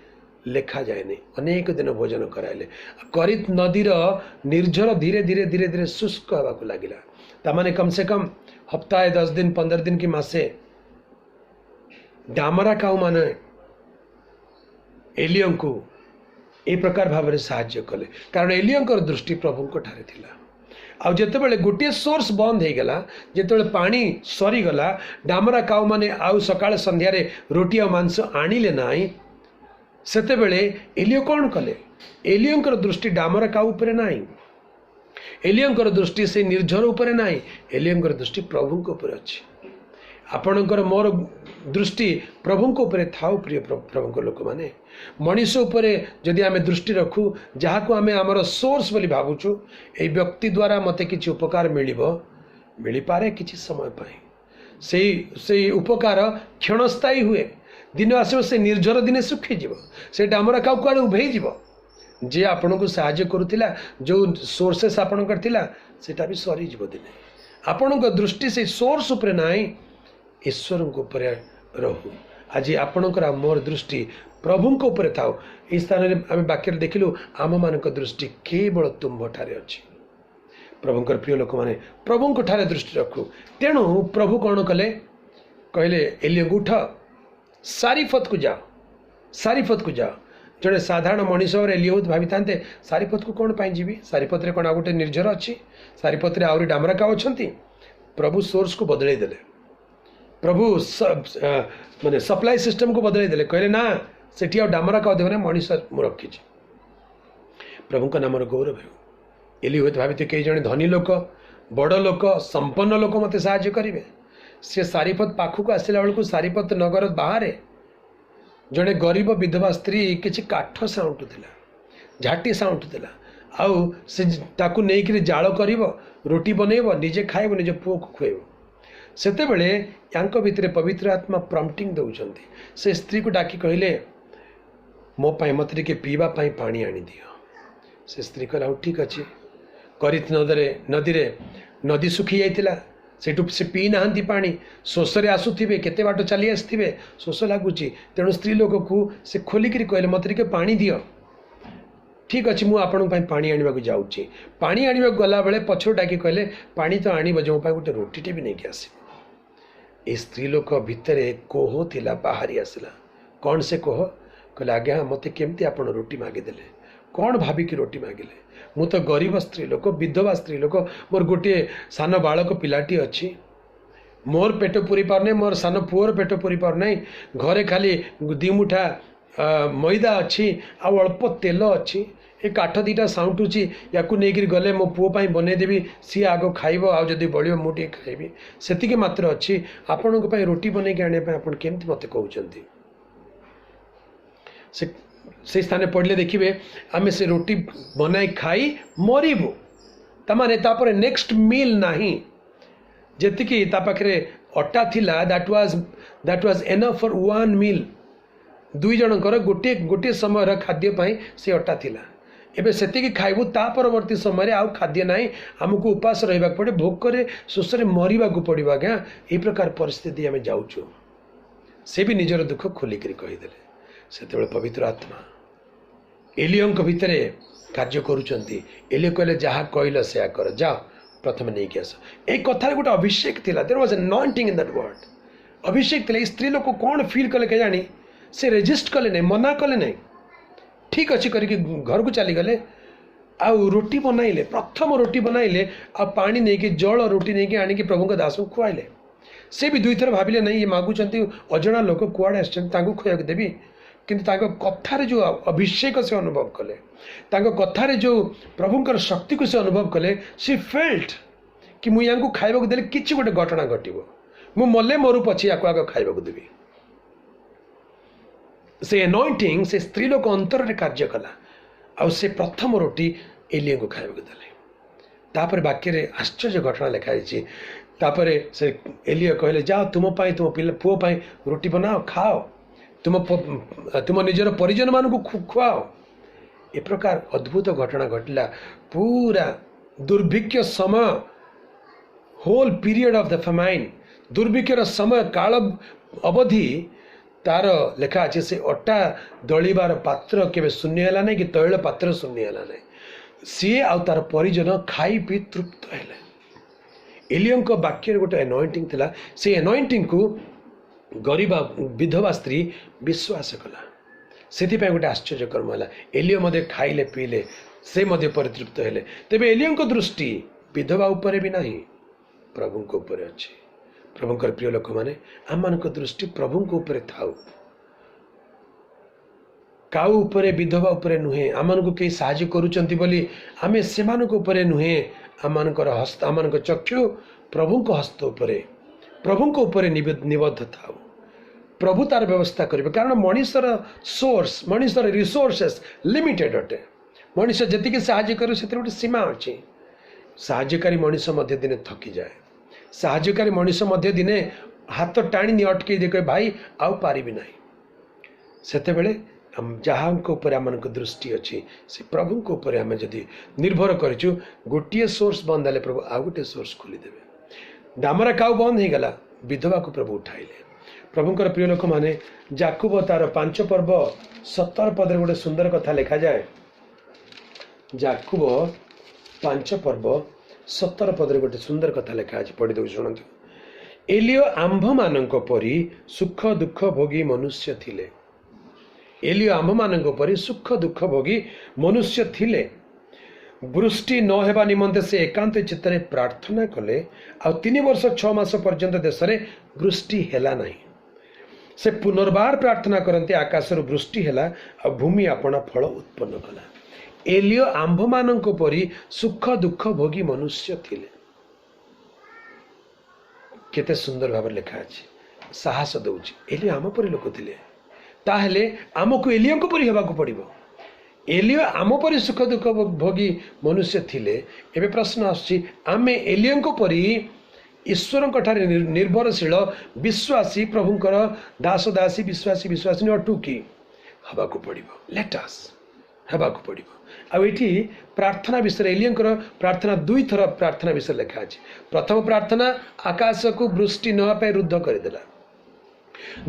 लेखा जाए नहीं, अनेक दिन भोजन कराइले। करित नदीर निर्झर धीरे धीरे धीरे धीरे शुष्क होगा लगिला। तामाने कम से कम हफ्ताए 10 दिन 15 दिन की मासे डामरा काऊ माने एलियं को ए प्रकार भाव साहाय्य कले, कारण एलियंकर दृष्टि प्रभु ठारे थिला। आ जेतेबेले गोटे सोर्स बंद हो गला, जेतेबेले पानी सरीगला, डामरा काऊ माने आउ सकाळे संध्यारे रोटी आ मांस आनिले नाही, सेतेबेले एलियो कौन कले? एलियंकर दृष्टि डामरा काऊ उपरे नाही, एलियंकर दृष्टि से निर्झर उपरे नाही, एलियंकर दृष्टि प्रभु को उपरे अछि। आपणकर मोर दृष्टि प्रभु को उपरे थाउ। प्रिय प्रभु लोक माने मनीष उपरे जदि आमे दृष्टि रखू, जहाँ को आमे आमर सोर्स बोली भावुचु, ए व्यक्ति द्वारा मते किछि उपकार मिली पारे किछि समय पाए, से उपकार क्षणस्थायी हुए, दिन आसो से निर्झर दिने सुखी जीव, से डामरा काउ कुआडे उभेई जीव। जे आपन को साहाय्य करुथिला, जो सोर्सेस आपन करथिला, सेटा भी सरी जीव दिने। आपन को दृष्टि से सोर्स उपरे नाही, ईश्वर को ऊपर रहू। आज आपणकर मोर दृष्टि प्रभु को ऊपर थाओ। इस स्थान में आम वाक्य देखिलु, आम मान दृष्टि केवल तुम्भ ठारे अच्छी। प्रभुंकर प्रिय लोक मैंने प्रभु को ठारे दृष्टि रखू। तेणु प्रभु कौन कले? कहले एलिया उठ, सारीफत को जाओ, सारीफत को जाओ। जड़े साधारण मनीष एलिया भावी था सारीपथ को कौन पाई जीवी? सारीपथ रे कौन आ गोटे निर्झर अच्छी? सारीपथ रे आहरी डामरा काऊ अच्छी? प्रभु सोर्स को बदल देले, प्रभु माने सप्लाई सिस्टम को बदल देले। कहले ना, सेठी आ डामरा काऊ देवने मनीष मु रखी। प्रभु का नाम गौरव हो। एली हुए भावी कई जन धनी लोक, बड़ लोक, संपन्न लोक मत साहाय्य करेंगे। सी सारीपथ पाखक आसला बेलू सारीपथ नगर बाहर जड़े गरीब विधवा स्त्री किसी काठ साउंटुला, झाटी साउंटुला, आउ से ताकू नहीं जाल कर रोटी बनइब, निजे खाइब, निज पुओ को खुएब। सेते बेले यांको भितरे पवित्र आत्मा प्रम्पटिंग दौरान से स्त्री को डाकी कहले मो पाई मत टिके पीवा पाई पानी आनी दियो। से स्त्री कहला ठीक अच्छे। करित नदी रे नदी सुखी जाइतिला, सेठू से पी ना पानी, शोषरे आसुथिबे, केते बाट चली आसथिबे, शोष लगुची। तेणु स्त्री लोक को से खोलिकी कहले मत टिके पानी दियो। ठीक अच्छे, मु आपन पानी आनिबा जाऊँगी। पानी आनिबा गला बेले पछो डाकी कहले पानी तो आनिब, जो गोटे रोटीटे भी नहीं आस। ए स्त्री लोक भितरे कोह थिला बाहरी आसला। कौन से कोह? कहले आज्ञा मते केमती आपण रोटी मागिदेले, कौन भाविकी रोटी मागिले? मु तो गरीब स्त्री लोक, विधवा स्त्री लोक, मोर गोटे सान बालक पिलाटी अच्छी, मोर पेट पूरी पारना, मोर सान पुओर पेट पूरी पारना, घरे खाली 2 मुठा मैदा अच्छी, आउ अल्प तेल अच्छी, ए काठ 2टा साउंटुची, या नहीं गले मो पुओ पाई बनईदेवी, सी आग खाइब, आदि बढ़िया मुझे खाइबी, सेतिके मात्र अच्छी। आपण रोटी बनई आने आप केमती मत कहते? से स्थान पढ़ले देखिए आम से रोटी बनाई खाई मरबू, तमाने तापर नेक्स्ट मील नहीं। जी पाखे अटा थिला, दैट वाज एनफ फॉर 1 मील। 2 जनकर गोटे गोटे समय खाद्यपाई से अटा थिला। एबे सेतिकी खाइबू, ता परवर्ती समय आउ खाद्य नहीं, आमको उपास रहा पड़े, भोकरे शोषरे मरवा पड़ो। आज्ञा ये प्रकार परिस्थिति आम जाऊँ। से भी निजर दुख खोलिक कहीदे। से पवित्र आत्मा एलियंक भितरे कार्य करुचंती। एलिया कहले जहाँ कहल से कर, जाओ प्रथम नहीं कि आस। ए कथार गोटे अभिषेक थिला, there was anointing in that word. अभिषेक थिला। स्त्री लोक कौन फील कले के जानी, से रेजिस्ट कले नहीं, मना कले नहीं, ठीक अच्छे करके घर को चली गले। आउ रोटी बनइले, प्रथम रोटी बनइले, आ पानी नहीं कि जल रोटी नहीं कि आनिकी प्रभु दास को खुआइले। से भी दुई थर भाविले नहीं ये मागुंट अजणा लोक कुआड़े आसको खाया देवी किंतु कथार जो अभिषेक से अनुभव कले कथार जो प्रभुंकर शक्ति को से अनुभव कले सी फेल्ट कि मुझे या खाइबा देले किसी गोटे घटना घटो मु मले मरु पछे या आग खाइबा देवी से एनॉइंटिंग से स्त्री लोक अंतर में कार्य कला आ से प्रथम रोटी एलिया को खाइबा देले तापर वाक्य आश्चर्य घटना लिखाई तापर से एलिया कहले जाओ तुम पिला पुओ रोटी बनाओ खाओ तुम निजर परिजन मान खुआओ ए प्रकार अद्भुत घटना घटला पूरा दुर्भिक्ष समय whole period of the famine दुर्भिक्षर समय काल अवधि तार लेखा अच्छे से अटा दलिबार पात्र केवे शून्य है ना कि तैल पात्र शून्य है ना सी आ तार परिजन खाई पी तृप्त है एलिया वाक्य गोटे एनॉइंटिंग थिला से एनॉइंटिंग को गरीब विधवा स्त्री विश्वास कला से गोटे आश्चर्य कर्म है एलिया मध्य खाइले पीले से मध्य परितृप्त हेले तेबे एलिया दृष्टि विधवा उपरे भी नहीं प्रभु ऊपर अच्छे प्रभुंकर प्रिय लोक मैंने आम मान दृष्टि प्रभु ऊपर थाउ काउ उपरे विधवा उपरे नुहे आम कई साहाय्य करुचंती बोली आमे सेमानक उपरे नुहे आम हस्त आम चक्षु प्रभु हस्त उपरे प्रभु उपरे निबद्ध थाउ प्रभु तार व्यवस्था करेंगे कारण मनीषर सोर्स मनीषर रिसोर्सेस लिमिटेड अटे मनीष जी साहाय्य करे से गोटे सीमा अच्छी साहाय्यकारी मनीष मध्य दिने थकी जाए साहाय्यकारी मनीष मध्य दिने हाथ टाणी अटके दे कहे भाई आउ पारिबी नहीं सेते बेले जहाँ आम दृष्टि अच्छी से प्रभु उपर आम जदि निर्भर करूँ गोटे सोर्स बंद हेल्ले प्रभु आउ गोटे सोर्स खोलीदेवे दामरा काउ बंद हो गला विधवा को प्रभु उठाइले प्रभुंकर प्रिय लोक मैंने जाकुब तार 5 पर्व 17 पदर गोटे सुंदर कथा लिखा जाए जाकुब 5 पर्व 17 पदर गोटे सुंदर कथा लिखा है पढ़ी दे शुणु एलियो आंभ मानक परी सुख दुख भोगी मनुष्य थिले एलियो आंभ मानक परी सुख दुख भोगी मनुष्य थिले वृष्टि न हेबा निमंते से एकांत चित्तरे प्रार्थना कले आ 3 वर्ष 6 मास पर्यंत देश में वृष्टि हेला नहीं से पुनर्बार प्रार्थना करते आकाशर वृष्टि हेला आ भूमि आपना फल उत्पन्न कला एलियो आंभ मानक परी सुख दुख भोगी मनुष्य थिले केते सुंदर भाव लिखा अछि साहस दउछि एलियो आम परी लोक थिले ताहेले आमको एलियो को परी हेबाको पड़िबो एलियो आम परी सुख दुख भोगी मनुष्य थिले एबे प्रश्न आछि आमे एलियो को परी ईश्वर निर्भरशील विश्वासी प्रभुंकर दास दासी विश्वासी विश्वासी अटुकी हवाको पड़िबो लेटस हवाको पड़िबो आ एठी प्रार्थना विषय एलियंकर प्रार्थना 2 थर प्रार्थना विषय लिखा अछि प्रथम प्रार्थना आकाश को वृष्टि न पाए रुद्ध करदेला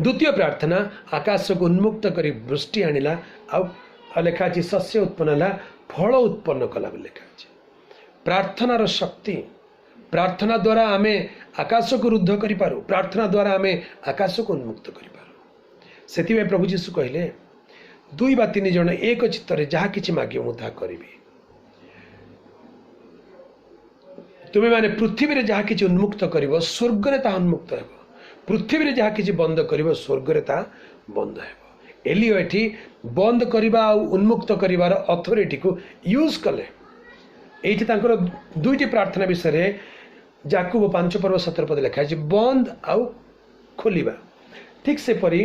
द्वितीय प्रार्थना आकाश को उन्मुक्त करी वृष्टि आनिला आ लिखा अछि शस्य उत्पन्न ला फल उत्पन्न कला लिखा अछि प्रार्थनार शक्ति प्रार्थना द्वारा आमे आकाश को रुद्ध करि पारू प्रार्थना द्वारा आमे आकाश को उन्मुक्त करि पारू सेति में प्रभु यीशु कहले 2 बा 3 जन एक चित्तरे जहाँ किछि मागियो मु ता करिबी तुमे माने पृथ्वी रे जहाँ किछि उन्मुक्त करिवो स्वर्ग रे ता उन्मुक्त हेबो पृथ्वी रे जहाँ किछि बंद करिवो स्वर्ग रे ता बंद हेबो एलियो एठी बंद करिबा उन्मुक्त करिवार अथॉरिटी को यूज कले एठी तांकर 2टी प्रार्थना विषय जाकुब 5 पर्व 17 पद लिखा है बंद आउ खोलिबा ठीक से परी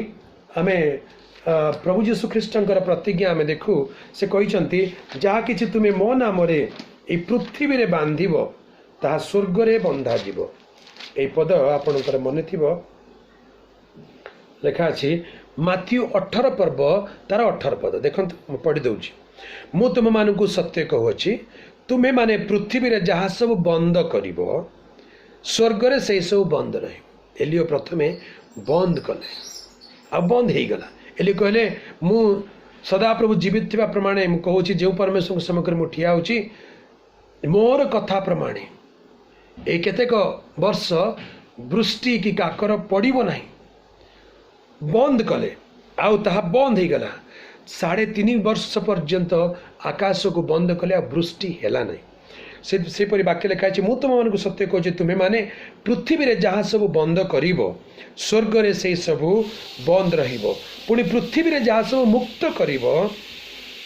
आमे प्रभु यीशु ख्रीष्टंकर प्रतिज्ञा आमे देखू से कहिसंती जहाँ किछि तुमे मो नाम रे ए पृथ्वी रे बांधिबो ता स्वर्ग रे बंधा जीवो ए पद आपनकर मने थिबो लिखा अछि माथ्यू 18 पर्व तार 18 पद देखंतु पढ़ी दउछि मु तुम मानकु सत्य कहूछि तुम्हें माने पृथ्वी रे जहाँ सब बंद करिवो स्वर्ग रे से सब बंद रही एलियो प्रथमे बंद कले आ बंद हो गला एलियो कहले मु सदा प्रभु जीवित थिबा प्रमाणे मु कहूछि जे परमेश्वर समग्र मु ठिया होछि मोर कथा प्रमाणे ए केतेक वर्ष वृष्टि की काकर पड़िबो नाही बंद कले आउ ताहा बंद हो गला 3.5 वर्ष पर्यंत आकाश को बंद कले आ वृष्टि हेला नहीं सेपरि वाक्य लिखाई मु तुम मानक सत्य कहूँ तुम्हें माने पृथ्वी रे जहाँ सब बंद करिवो स्वर्ग रे से सब बंद रहिबो पुणी पृथ्वी रे जहाँ सब मुक्त करिवो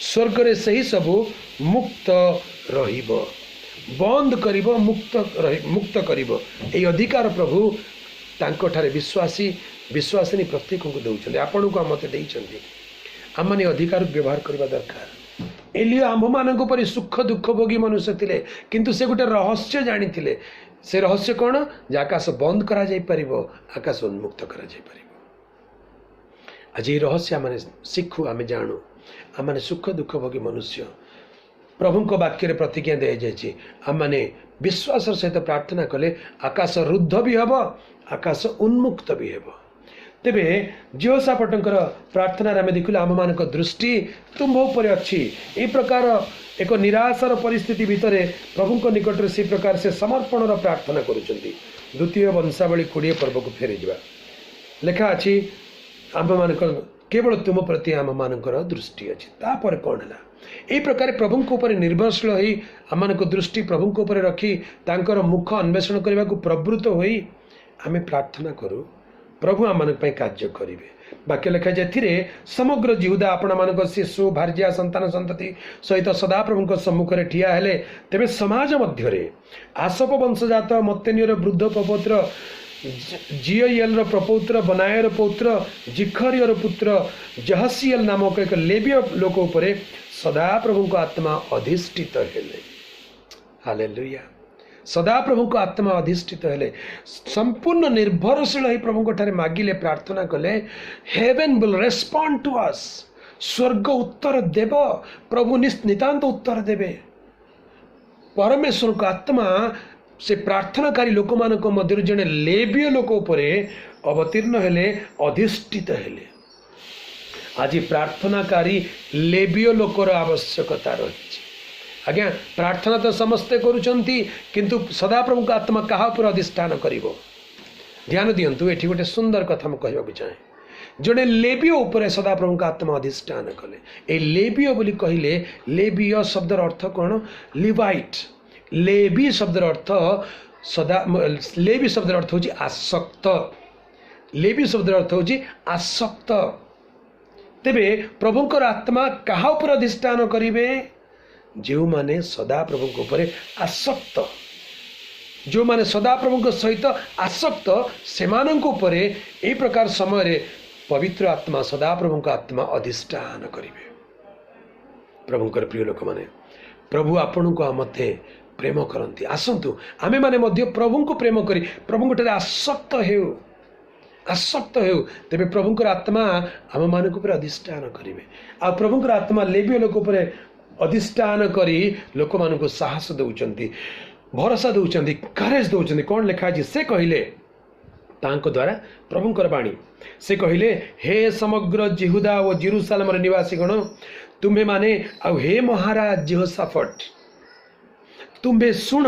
स्वर्ग रे से सब मुक्त रहिबो बंद करिवो मुक्त करिवो एई अधिकार प्रभु तांको ठारे विश्वासी विश्वासिनी प्रत्येक को दौरान आपण को मत देइछन्ति आमने अधिकार व्यवहार करबा दरकार एलिया आम मान सुख दुख भोगी मनुष्य थिले किंतु से गोटे रहस्य जानी थिले से रहस्य कौन जे आकाश बंद करा जाई परिबो आकाश उन्मुक्त करा जाई परिबो आज ये रहस्य आम शिखु आम जानू आम सुख दुख भोगी मनुष्य प्रभु को वाक्य रे प्रतिज्ञा दे जाइए आम मैंने विश्वास सहित प्रार्थना कले आकाश रुद्ध भी हम आकाश उन्मुक्त भी हम तेबे जिहोशाफाटकर प्रार्थना आम देखिले आम मान दृष्टि तुम्भ उपर अच्छी ए प्रकार एक निराशार परिस्थिति भितर प्रभु निकट में से प्रकार से समर्पण प्रार्थना करुँच द्वितीय वंशावली 20 पर्व को फेरी जा लेखा अच्छी आम मान केवल तुम प्रति आम मान दृष्टि अच्छी तापर कौन है यही प्रकार प्रभु ऊपर निर्भरशील होई आम दृष्टि प्रभु ऊपर रखी तांकर मुख अन्वेषण करने को प्रवृत्त होई आम प्रार्थना करूँ प्रभु आम कार्य करेंगे वाक्य लिखा जाए समग्र जिहुदा आपण मान शिशु भार्या संतान संतति सहित सदा प्रभु सम्मुख में ठिया हेले तेबे समाज मध्य आसप वंशजात मत्तेनियर वृद्ध पपौत्र जियल प्रपौत्र बनायर पौत्र जिखरियर पुत्र जहसियल नामक एक लेवीय लोक उपर सदा प्रभु को आत्मा अधिष्ठित हेले हालेलुया सदा प्रभु को आत्मा अधिष्ठित हेले संपूर्ण निर्भरशील ही प्रभु ठारे मागिले प्रार्थना कले heaven will respond to us स्वर्ग उत्तर देव प्रभु नितांत उत्तर देवे परमेश्वर को आत्मा से प्रार्थनाकारी लोक मान मध्य जड़े लेवीय लोक उपरे अवतीर्ण हेले अधिष्ठित हेले आज प्रार्थनाकारी लेवीय लोकर आवश्यकता रही आज्ञा प्रार्थना तो समस्ते करुचंती किंतु सदा प्रभु का आत्मा कहा पर अधिष्ठान करिवो ध्यान दियंतु एठी गोटे सुंदर कथा मैं कहबा चाहे जड़े लेवीय उपर सदा प्रभु का आत्मा अधिष्ठान कले ए लेवीय बोली कहिले लेवीय शब्दर अर्थ कौन लिवाइट लेवी शब्दर अर्थ सदा लेवी शब्दर अर्थ होची आसक्त लेवी शब्दर अर्थ होची आसक्त तेबे प्रभुंकर आत्मा कहा उपर अधिष्ठान करिवे जो माने सदा प्रभु ऊपर आसक्त जो माने सदा प्रभु सहित आसक्त से यही प्रकार समय पवित्र आत्मा सदा प्रभु आत्मा अधिष्ठान करेंगे प्रभुंकर प्रिय लोक माने प्रभु आपण को मते प्रेम करती आसतु आमे माने मध्य प्रभु को प्रेम करी प्रभु ठारे आसक्त हो तेरे प्रभुंकर आत्मा आम मान अधिष्ठान करेंगे आ प्रभुंकर आत्मा लेवीय लोक उपर अधिष्ठान करी लोक मान को साहस दौरान भरोसा दौरान करेज दौरान कौन लिखाई से कहले तांको द्वारा प्रभुंकर बाणी से कहले हे समग्र जिहुदा और जेरूशलेम निवासी गण तुम्हें माने आ हे महाराज जेहोशाफाट तुम्हें शुण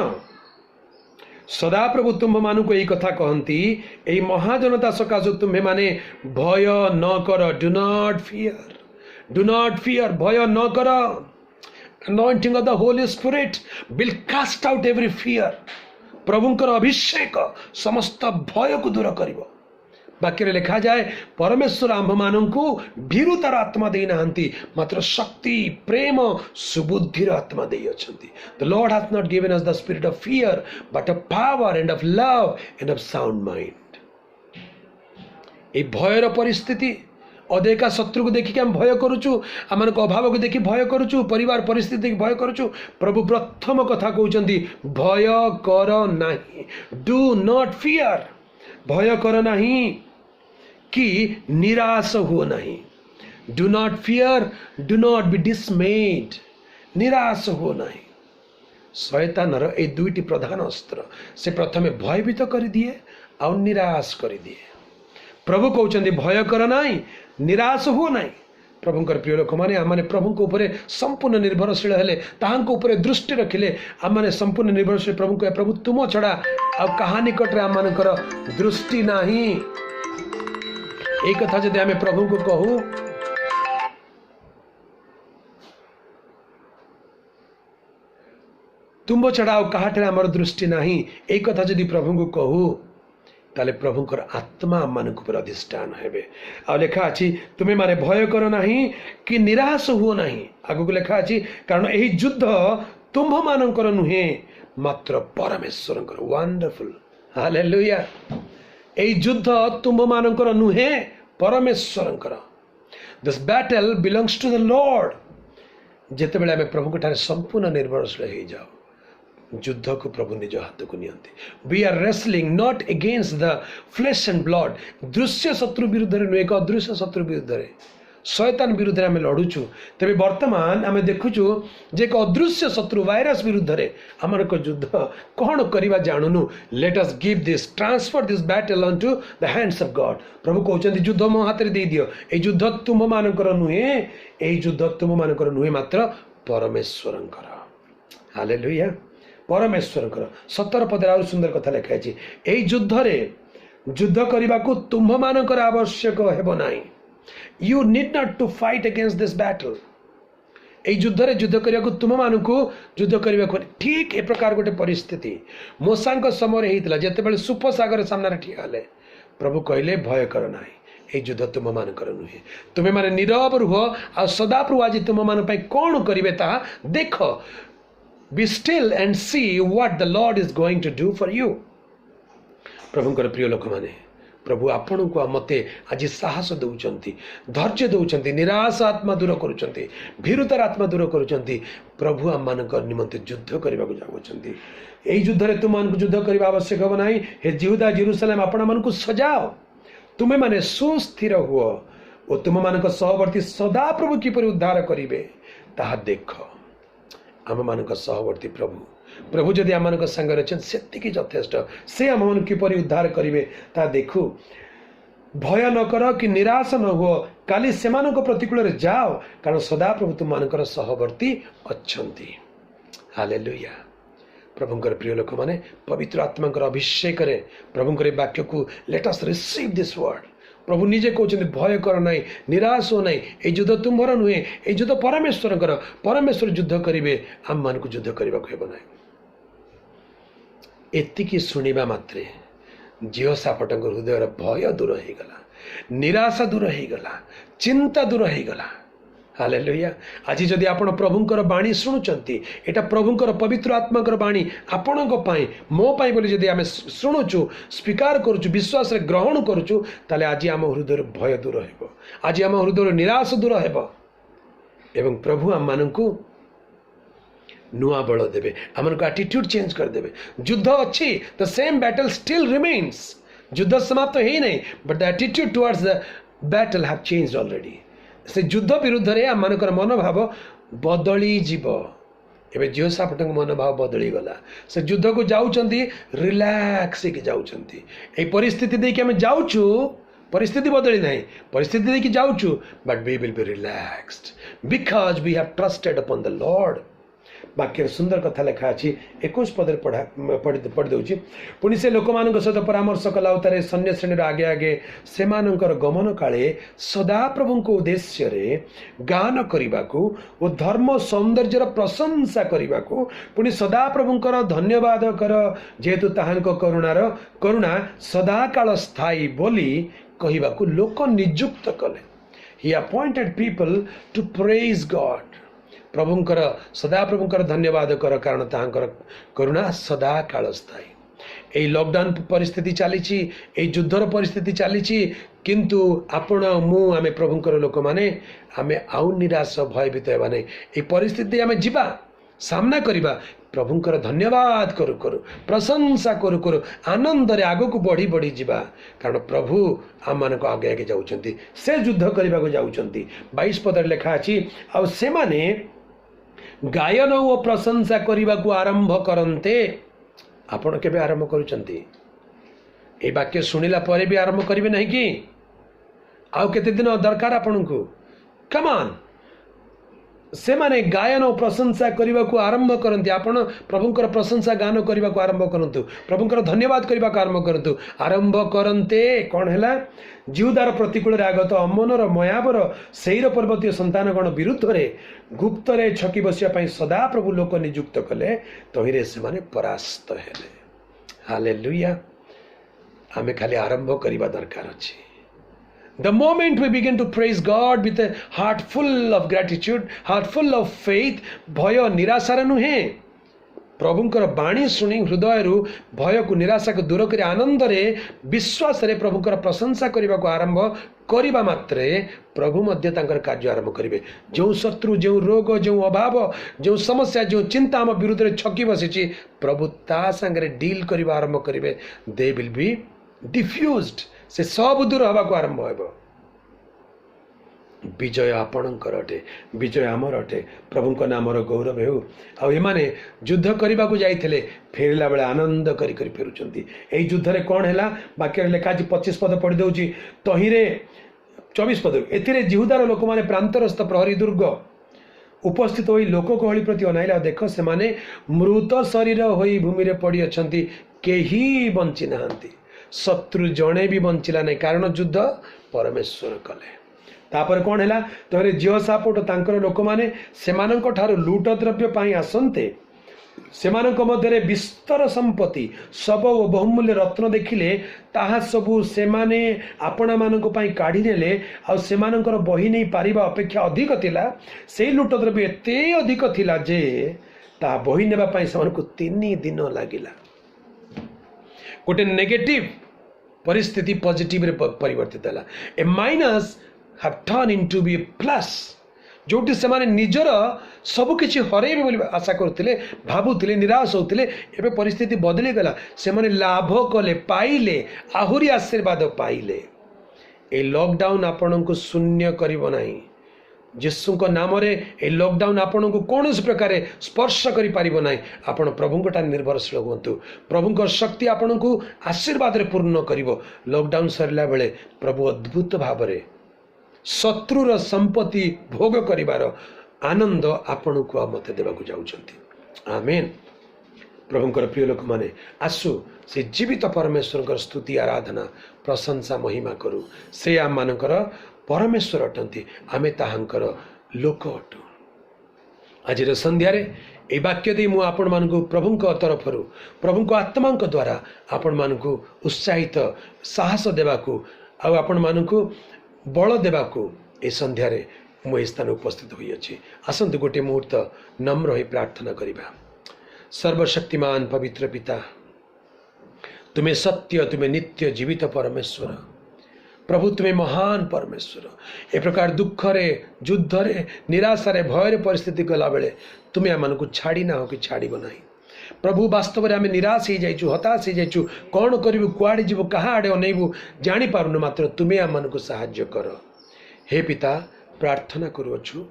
सदा प्रभु तुम्ह मान को यही कथा कहती यही महाजनता सकाशु तुम्हें माने भय न कर डू नॉट फियर भय न कर anointing of the Holy Spirit will cast out every fear प्रभुंकर अभिषेक समस्त भय को दूर करिवो वाक्य लिखा जाए परमेश्वर आंभ मान को भीरुतार आत्मा दे नांती मात्र शक्ति प्रेम सुबुद्धिर आत्मा दे अछंती the Lord hath not given us the spirit of fear but of power and of love and of sound mind ए भयर परिस्थिति अदेका शत्रु को देखिक आम भय करुचु आम अभाव को देखि भय करुचु परिवार परिस्थिति देखि भय करुचु प्रभु प्रथम कथा कहउचंती भय कर नाही डू नॉट फियर भय कर नाही कि निराश हो नहीं do not fear do not be डिसमेड निराश हो नहीं शैतानर ए दुईटी प्रधान अस्त्र से प्रथमे भयभीत कर दिए और निराश कर दिए प्रभु कहउचंती भय कर नाही निराश हो नहीं प्रभुंकर प्रिय लोक मैंने आम प्रभु ऊपर संपूर्ण निर्भरशील हेले ताहांको ऊपर दृष्टि रखिले आम संपूर्ण निर्भरशील प्रभु कहे प्रभु तुम छड़ा आ कहा निकट आम दृष्टि नाही एक कथा जदि आम प्रभु को कहू ତୁମ୍ଭ ଛଡ଼ା ଆଉ କାହାଠାରେ ଆମର ଦୃଷ୍ଟି ନାହିଁ। ଏଇ କଥା ଯଦି ପ୍ରଭୁଙ୍କୁ କହୁ ତାହେଲେ ପ୍ରଭୁଙ୍କର ଆତ୍ମା ଆମମାନଙ୍କ ଉପରେ ଅଧିଷ୍ଠାନ ହେବେ। ଆଉ ଲେଖା ଅଛି ତୁମେମାନେ ଭୟ କର ନାହିଁ କି ନିରାଶ ହୁଅ ନାହିଁ। ଆଗକୁ ଲେଖା ଅଛି କାରଣ ଏହି ଯୁଦ୍ଧ ତୁମ୍ଭମାନଙ୍କର ନୁହେଁ ମାତ୍ର ପରମେଶ୍ୱରଙ୍କର। ୱାଣ୍ଡରଫୁଲ, ହାଲେଲୁୟା। ଏହି ଯୁଦ୍ଧ ତୁମ୍ଭମାନଙ୍କର ନୁହେଁ ପରମେଶ୍ୱରଙ୍କର। This battle belongs to the Lord. ଯେତେବେଳେ ଆମେ ପ୍ରଭୁଙ୍କ ଠାରେ ସମ୍ପୂର୍ଣ୍ଣ ନିର୍ଭରଶୀଳ ହେଇଯାଉ ଯୁଦ୍ଧକୁ ପ୍ରଭୁ ନିଜ ହାତକୁ ନିଅନ୍ତି। We are wrestling not against the flesh and blood. दृश्य शत्रु विरुद्ध नुहे, एक अदृश्य शत्रु विरुद्ध शैतान विरुद्ध आम लड़ुचु। तेरे वर्तमान आम देखुचु जे एक अदृश्य शत्रु वायरस विरुद्ध आमर एक युद्ध कौन करवा जानूनु। Let us give this transfer this battle unto the hands of God. प्रभु कहते युद्ध मो हाथ में दे दियो। ए युद्ध तुम मानकर नुहे, ए युद्ध तुम मानकर नुहे मात्र परमेश्वरंकर। हालेलुया, परमेश्वरंकर। 17 पदे आउर सुंदर कथा लिखा है एई युद्ध रे युद्ध करने को तुम्भ मानकर आवश्यक हेबो नाही। You need not to fight against this battle. एई युद्ध रे युद्ध करने को तुम मानकु युद्ध करने को ठीक ए प्रकार गोटे परिस्थिति मूसा समय होता जितेबाला सुपसागर सामने ठिया हेले प्रभु कहले भय कर नाही, ए युद्ध तुम मानकर नुहे। तुम्हें माने नीरव रुह आ सदाप्रभु आज तुम मान पई कोन करिवे ताहा देख। Be still and see what the Lord is going to do for you. प्रभुंकर प्रिय लोक माने प्रभु आपण को मते आज साहस दौरान, धैर्य दौरान, निराश आत्मा दूर करुँच, भीरुतार आत्मा दूर करुँच। प्रभु आम मान निमंते युद्ध करने को जाऊँच। यही युद्ध रे तुम मान युद्ध करने आवश्यक हम ना। हे जिहुदा जेरूसलेम आपण मान सजाओ, तुम्हें माने सुस्थिर हुओ और तुम मान सहवर्ती सदा प्रभु किपरि उद्धार करिवे ताहा देख। आम मान सहवर्ती प्रभु प्रभु जदि आम सांगे अच्छे से यथेष्ट। से आम मान किपरि उद्धार करेंगे ता देखु। भय न कर कि निराश न हो, काली से प्रतिकूल जाओ कारण सदा प्रभु तुम मान सहवर्ती अच्छी। हालेलुया। प्रभुंकर प्रिय लोक माने पवित्र आत्मा अभिषेक प्रभुंकर वाक्य को let us receive this word. प्रभु निजे कहते भय कर ना, निराश हो ना, ये युद्ध तुम्हार नुहे, ये युद्ध परमेश्वर। परमेश्वर युद्ध करेंगे, आम मान को युद्ध करने को हेब ना। एतिकी शुणा मात्रे जिहोशाफाट हृदय भय दूर हो गला, निराशा दूर हो गला, चिंता दूर हो गला। हालेलुया। आज जदि आपण प्रभुंकर बाणी शुणुचंती, एटा प्रभुंकर पवित्र आत्माकर बाणी आपण मो पाई बोली जदि आमे शुणुचु, स्वीकार करुचु, विश्वास रे ग्रहण करुचु, ताले आज आम हृदय भय दूर हेबो, आज आम हृदय निराश दूर हेबो एवं प्रभु आम मानकु नुआ बल देबे, आमन को एटीट्यूड चेंज कर देबे। युद्ध अच्छी, the same battle still remains. युद्ध समाप्त है नहीं, but the attitude towards the battle have changed already. से युद्ध विरुद्ध रे आम मानकर मनोभाव बदली जीव। एबे जिहोशाफाट मनोभाव बदली गला। से युद्ध को जाउचंती रिलैक्स के जाउचंती। ए परिस्थिति देख आम जाउचु, परिस्थिति बदली नहीं, परिस्थिति देख जाउचु, but we will be relaxed because we have trusted upon the Lord. वाक्य सुंदर कथा लिखा अच्छी 21 पदर पढ़ी दूची। पुणी से लोक मान सहित परामर्श कला उतारे सैन्य श्रेणी आगे आगे से गमन काले सदा प्रभु उद्देश्य रे गान करने को धर्म सौंदर्यर प्रशंसा करने को पुणी सदा प्रभुंकर धन्यवाद कर जेहेतु ताहांको करुणा सदा काल स्थायी बोली कहवा को लोक नियुक्त कले। He appointed people to praise God. प्रभुंकर सदा प्रभुंकर धन्यवाद कर कारण ताहांकर करुणा सदा काल स्थायी। यही लॉकडाउन परिस्थिति चली, युद्धर परिस्थिति चली, किंतु आपण मु आमे प्रभुंकर लोक माने आमे आउ निराश भयभीत हेबा नहीं। ये परिस्थिति आमे जीवा सामना करिबा, प्रभुंकर धन्यवाद करू करू, प्रशंसा करू करू, आनंद रे आगो को बढ़ी बढ़ी जीवा कारण प्रभु आम मान को आगे आगे जाउचंती, से युद्ध करने को जाउचंती। 22 पदर लिखा अछि आ से माने गायन और प्रशंसा करने को आरंभ करते। आपण केबे आरंभ करूचंती? ए वाक्य सुनिला परे भी आरंभ करिवे नहीं कि आउ केते दिन दरकार आपण को? कम ऑन से माने गायन और प्रशंसा करने को आरंभ करते। आपण प्रभुंकर प्रशंसा गान करने को आरंभ करंतु, प्रभुंकर धन्यवाद करने को आरंभ करंतु। आरंभ करते कौन है? जिहुदार प्रतिकूल आगत अमनर मयाबर सेईर पर्वतीय संतानगण विरुद्ध रे गुप्त रे छकी बसिया सदा प्रभु लोक नियुक्त कले, तहिरे से माने परास्त हेले। हालेलुया। आमे खाली आरंभ करने दरकार अछि। The moment we begin to praise God with a heart full of gratitude, heart full of faith, भय निराशार नुहे, प्रभुंकर बाणी शुणी हृदय भय को निराशा को दूर कर आनंद रे विश्वास रे प्रभुंकर प्रशंसा करने को आरंभ करने मात्रे प्रभु मध्य तांकर कार्य आरंभ करेंगे। जो शत्रु, जो रोग, जो अभाव, जो समस्या, जो चिंता आम विरुद्ध रे छकी बसी, प्रभु ता संगे डील करने आरंभ करेंगे। दे विल बी डिफ्यूज्ड, से सब दूर हवा को आरंभ हो। विजय आपणकर अटे, विजय आमर अटे। प्रभु नाम गौरव हो। आने युद्ध करने को जाते फेरला बेले आनंद करी फेरुंट। यही युद्ध रे कौन है? वाक्य लिखा 25 पद पढ़ी दूची। तहिरे 24 पद ए जिहुदार लोक मैंने प्रांतरस्थ प्रहरी दुर्ग उपस्थित हो लोक गहली प्रति अनाइला, देख से माने मृत शरीर हो भूमि रे पड़ी अछंती, केही बंची नाहांती। शत्रु जड़े भी बंचिला नहीं, कारण युद्ध परमेश्वर कले। तापर कौन है? तोरे जिहोशाफाट तांकर लोक माने सेमानंक ठारू लूट द्रव्य पाई आसंते, सेमानंक मध्यरे विस्तर संपत्ति सब और बहुमूल्य रत्न देखिले, ताहा सबू सेमाने आपणा मानक पाई काढ़ी नेले। आ सेमानंकर बही नहीं पारिबा अपेक्षा अधिक थिला। से लूट द्रव्य एते अधिक थिला जे ता बही नेबा पाई सेमानकु 3 दिन लागिला। गोटे नेगेटिव परिस्थिति पॉजिटिव रे परिवर्तित है। A minus have turn into B plus, जोटी से माने निजर सब किछि हरेबे बोली आशा करथिले, भाबुथिले, निराश होथिले। एबे परिस्थिति बदली गला, से माने लाभ कले, पाइले, आहुरी आशीर्वाद पाइले। ए लॉकडाउन आपन को शून्य करिवो नाही। यीशु को नाम रे ए लॉकडाउन आपन को कौन प्रकार स्पर्श करि पारिबो नाही। आपण प्रभु टा निर्भरशील हुंतु। प्रभु को शक्ति आपन को आशीर्वाद रे पूर्ण करिवो। लॉकडाउन सरला बेले प्रभु अद्भुत भाव रे शत्रुर संपत्ति भोग करिवार आनंद आपन को मते देबाकू जाउछंती। आमेन। प्रभुंकर प्रिय लोक माने आसु से जीवित परमेश्वर स्तुति, आराधना, प्रशंसा, महिमा करू। से आम मानकर परमेश्वर अटंती, आमे ताहांकर लोक अटु। आज संध्यारे ए वाक्य दे मु आपण मानकु प्रभुंक तरफरु, प्रभुंक आत्मांक द्वारा आपण मानकु उत्साहित साहस देबाकू आ आपण मानकु बल देबाकू ए संध्यारे मु ए स्थान उपस्थित होई अछि। आसंतु गोटे मुहूर्त नम्र होई प्रार्थना करिबा। सर्वशक्तिमान पवित्र पिता, तुम्हें सत्य, तुम्हें नित्य जीवित परमेश्वर प्रभु, तुम्हें महान परमेश्वर। ए प्रकार दुख रे, युद्ध रे, निराशा रे, भय रे परिस्थिति गला बेले तुम्हें आम को छाड़ी ना हो कि छाड़ नहीं। प्रभु वास्तव में आम निराश हो जाइचु, हताश हो जाइचु। कौन करू, कुआड़े जीव, कहाँ आड़े अनेबू जानी पारुनु, मात्र तुम्हें आम को साहाय्य कर। हे पिता, प्रार्थना करुअछु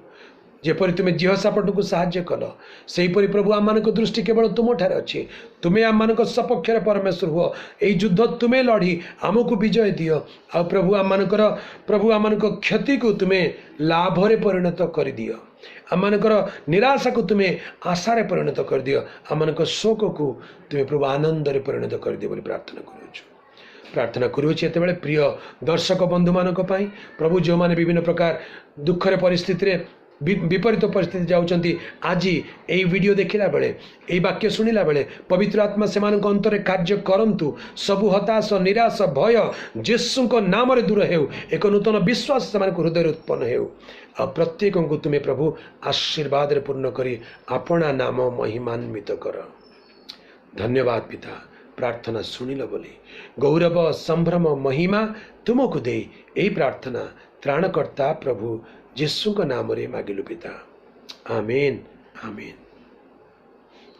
जेपरि तुम्हें जिहोशाफाट को साहाय्य कल, सेहीपरि प्रभु आम मान दृष्टि केवल तुम ठारे अच्छी। तुम्हें आम मान सपक्ष परमेश्वर हुआ। यही युद्ध तुम्हें लड़ी आमको विजय दियो। आ प्रभु आम मानकर, प्रभु आम मान क्षति को तुम्हें लाभ रे परिणत कर दियो। आम मानकर निराशा को तुम्हें आशा रे परिणत कर दियो। आम मान शोक को तुम्हें प्रभु आनंद रे परिणत कर दियो बोली प्रार्थना करुछु। प्रार्थना करुछि एते बेले प्रिय दर्शक बंधु मानक पई प्रभु, जो माने विभिन्न प्रकार दुख रे परिस्थिति रे, विपरीत परिस्थिति जाउचंती, आज यही वीडियो देखिला बेले, यही वाक्य शुणिला बेले पवित्र आत्मा से अंतरे कार्य करंतु। सबु हताश, निराश, भय यीशु को नाम रे दूर हेउ। एक नूतन विश्वास से हृदय उत्पन्न हेउ। आ प्रत्येक को तुम्हें प्रभु आशीर्वाद रे पूर्ण करी आपना नाम महिमान्वित कर। धन्यवाद पिता, प्रार्थना शुणिल बोली गौरव, संभ्रम, महिमा तुमको दे यही प्रार्थना त्राणकर्ता प्रभु यीशु का नाम रे मागिलु पिता। आमेन, आमेन,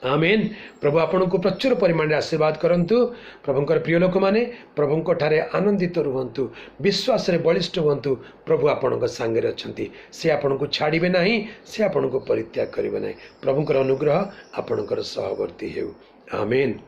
आमेन। प्रभु आपन को प्रचुर परिमाण रे आशीर्वाद करंतु। प्रभुंकर प्रिय लोक माने प्रभुंक ठारे आनंदित रुहंतु, विश्वास रे बलिष्ठ हुंतु। प्रभु आपन को संगे अछंती, से आपन को छाड़िबे नाही, से आपन को परित्याग करिबे नाही। प्रभुंकर अनुग्रह आपनकर सहवर्ती हेउ। आमेन।